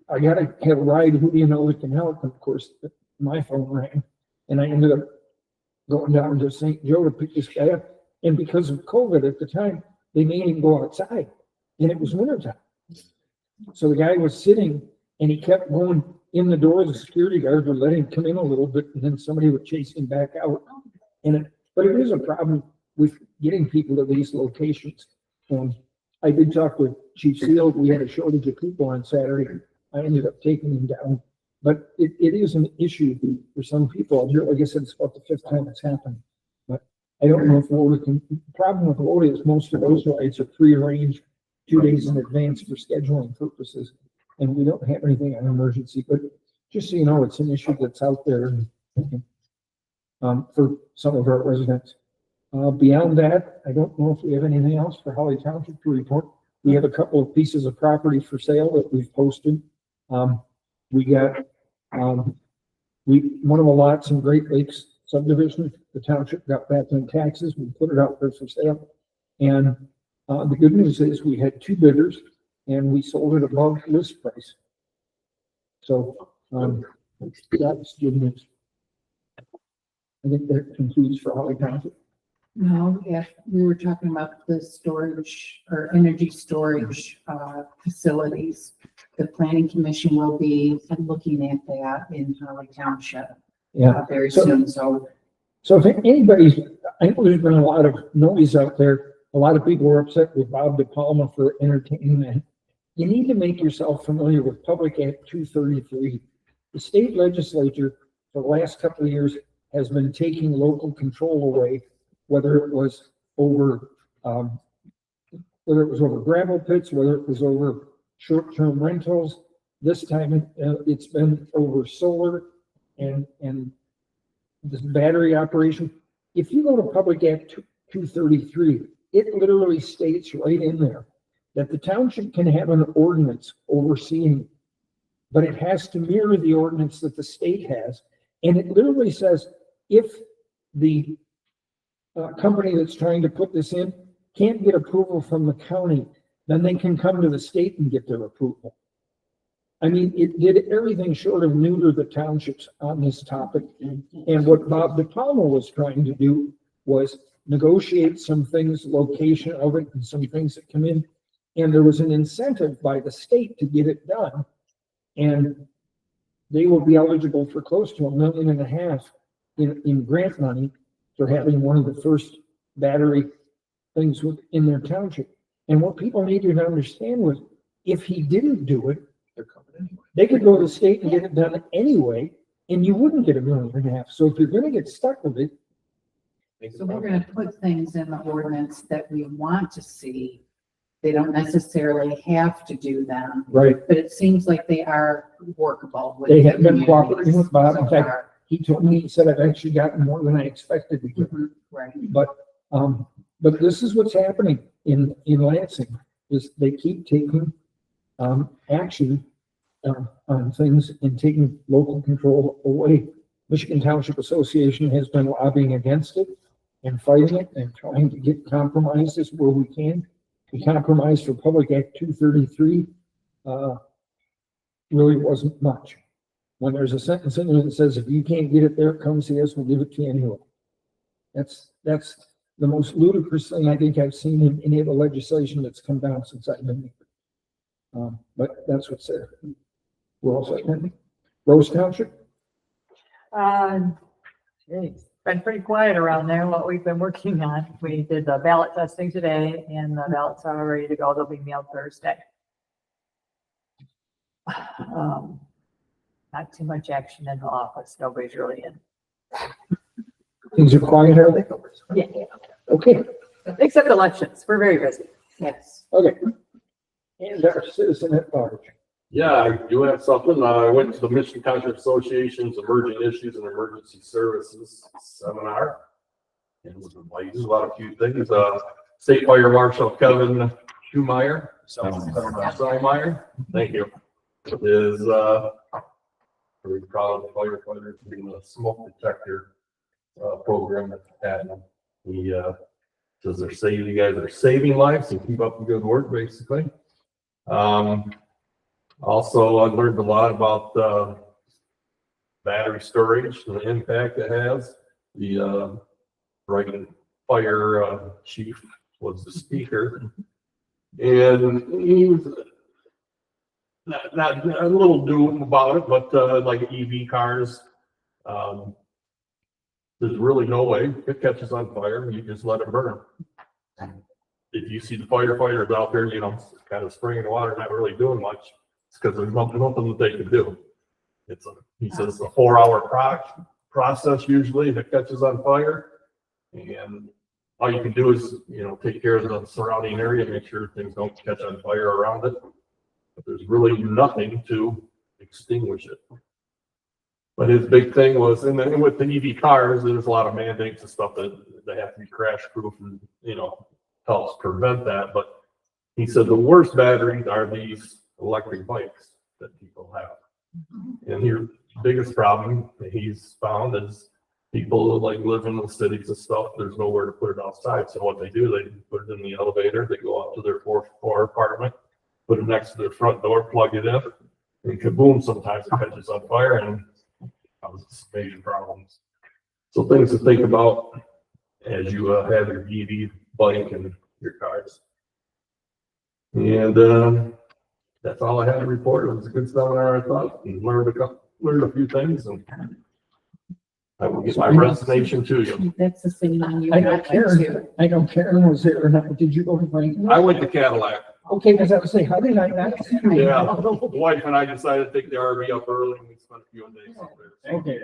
I gotta have a ride, who do you know that can help? And of course, my phone rang, and I ended up going down to St. Joe to pick this guy up. And because of COVID at the time, they made him go outside, and it was wintertime. So the guy was sitting, and he kept going in the door. The security guards would let him come in a little bit, and then somebody would chase him back out. But it is a problem with getting people to these locations. And I did talk with Chief Seal. We had a shortage of people on Saturday. I ended up taking him down. But it is an issue for some people. Like I said, it's about the 5th time it's happened. But I don't know if WOTA can. The problem with WOTA is most of those rides are prearranged 2 days in advance for scheduling purposes. And we don't have anything on emergency. But just so you know, it's an issue that's out there for some of our residents. Beyond that, I don't know if we have anything else for Holly Township to report. We have a couple of pieces of property for sale that we've posted. We got one of the lots in Great Lakes subdivision. The township got back in taxes. We put it out there for sale. And the good news is we had 2 bidders and we sold it above list price. So that's good news. I think that concludes for Holly Township. No, yeah, we were talking about the storage or energy storage facilities. The planning commission will be looking at that in Holly Township very soon. So if anybody's, I know there's been a lot of noise out there. A lot of people were upset with Bob DePalma for entertaining that. You need to make yourself familiar with Public Act 233. The state legislature for the last couple of years has been taking local control away, whether it was over gravel pits, whether it was over short-term rentals. This time it's been over solar and this battery operation. If you go to Public Act 233, it literally states right in there that the township can have an ordinance overseeing, but it has to mirror the ordinance that the state has. And it literally says, if the company that's trying to put this in can't get approval from the county, then they can come to the state and get their approval. I mean, it did everything short of neuter the townships on this topic. And what Bob DePalma was trying to do was negotiate some things, location of it, and some things that come in. And there was an incentive by the state to get it done. And they will be eligible for close to $1.5 million in grant money for having one of the first battery things in their township. And what people needed to understand was, if he didn't do it, they could go to the state and get it done anyway, and you wouldn't get $1.5 million. So if you're gonna get stuck with it. So we're gonna put things in the ordinance that we want to see. They don't necessarily have to do them, Right. but it seems like they are workable. with They have been the cooperating with Bob. so In fact, far. he told me, he said, I've actually gotten more than I expected to get. Right. But this is what's happening in Lansing, is they keep taking, action, on things and taking local control away. Michigan Township Association has been lobbying against it and fighting it and trying to get compromises where we can. The compromise for Public Act 233, really wasn't much. When there's a sentence in there that says, if you can't get it there, come see us, we'll give it to you anyway. That's the most ludicrous thing I think I've seen in any of the legislation that's come down since I've been here. But that's what's there. We're also, Rose Township? It's been pretty quiet around there, what we've been working on. We did the ballot testing today and the ballots are ready to go. They'll be mailed Thursday. Not too much action in the office. Nobody's really in. Things are quiet, are they? Yeah. Okay, Except elections. We're very busy. Yes. okay. And our citizen at large. Yeah, I do have something. I went to the Michigan Township Association's Emerging Issues and Emergency Services seminar. And was invited about a few things. State Fire Marshal Kevin Schumeyer, thank you, is very proud of the firefighters doing the smoke detector program that happened. He says you guys are saving lives, and keep up the good work, basically. Also, I learned a lot about battery storage and the impact it has. The Reagan Fire Chief was the speaker, and he was not a little doom about it, but like EV cars, there's really no way if it catches on fire, you just let it burn. If you see the firefighters out there, kind of spraying the water, not really doing much, it's because there's nothing that they can do. He says it's a 4-hour process usually if it catches on fire, and all you can do is, take care of the surrounding area, make sure things don't catch on fire around it. But there's really nothing to extinguish it. But his big thing was, and then with the EV cars, there's a lot of mandates and stuff that they have to be crash proof and, helps prevent that. But he said the worst batteries are these electric bikes that people have. And your biggest problem that he's found is people like live in the cities and stuff, there's nowhere to put it outside. So what they do, they put it in the elevator, they go up to their 4th floor apartment, put it next to their front door, plug it in, and kaboom, sometimes it catches on fire and causes major problems. So things to think about as you have your EV bike and your cars. And that's all I had to report. It was a good seminar, I thought, and learned a few things, and I will get my resignation to you. That's the same one you I know went Karen, to. I know Karen was there or not. Did you go to Franklin? I went to Cadillac. Okay, because I was saying, how did I not? Yeah, the wife and I decided to take the RV up early, and we spent a few days up there. Okay.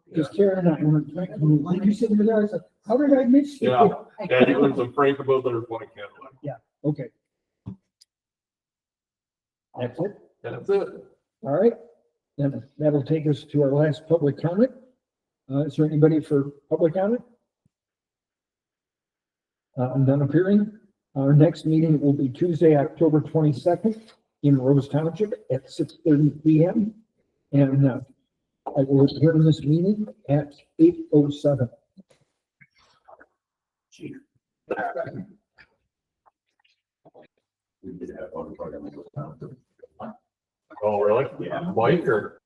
Because Karen and I went to Franklin. Like you said, I said, how did I miss you? Yeah, and it was a Frankfurt, there's one in Cadillac. Yeah, okay. That's it? That's it. All right. Then that'll take us to our last public comment. Is there anybody for public comment? I'm done appearing. Our next meeting will be Tuesday, October 22nd in Rose Township at 6:30 p.m. And I will adjourn this meeting at 8:07. We did have one program. Oh, really? Yeah. White or?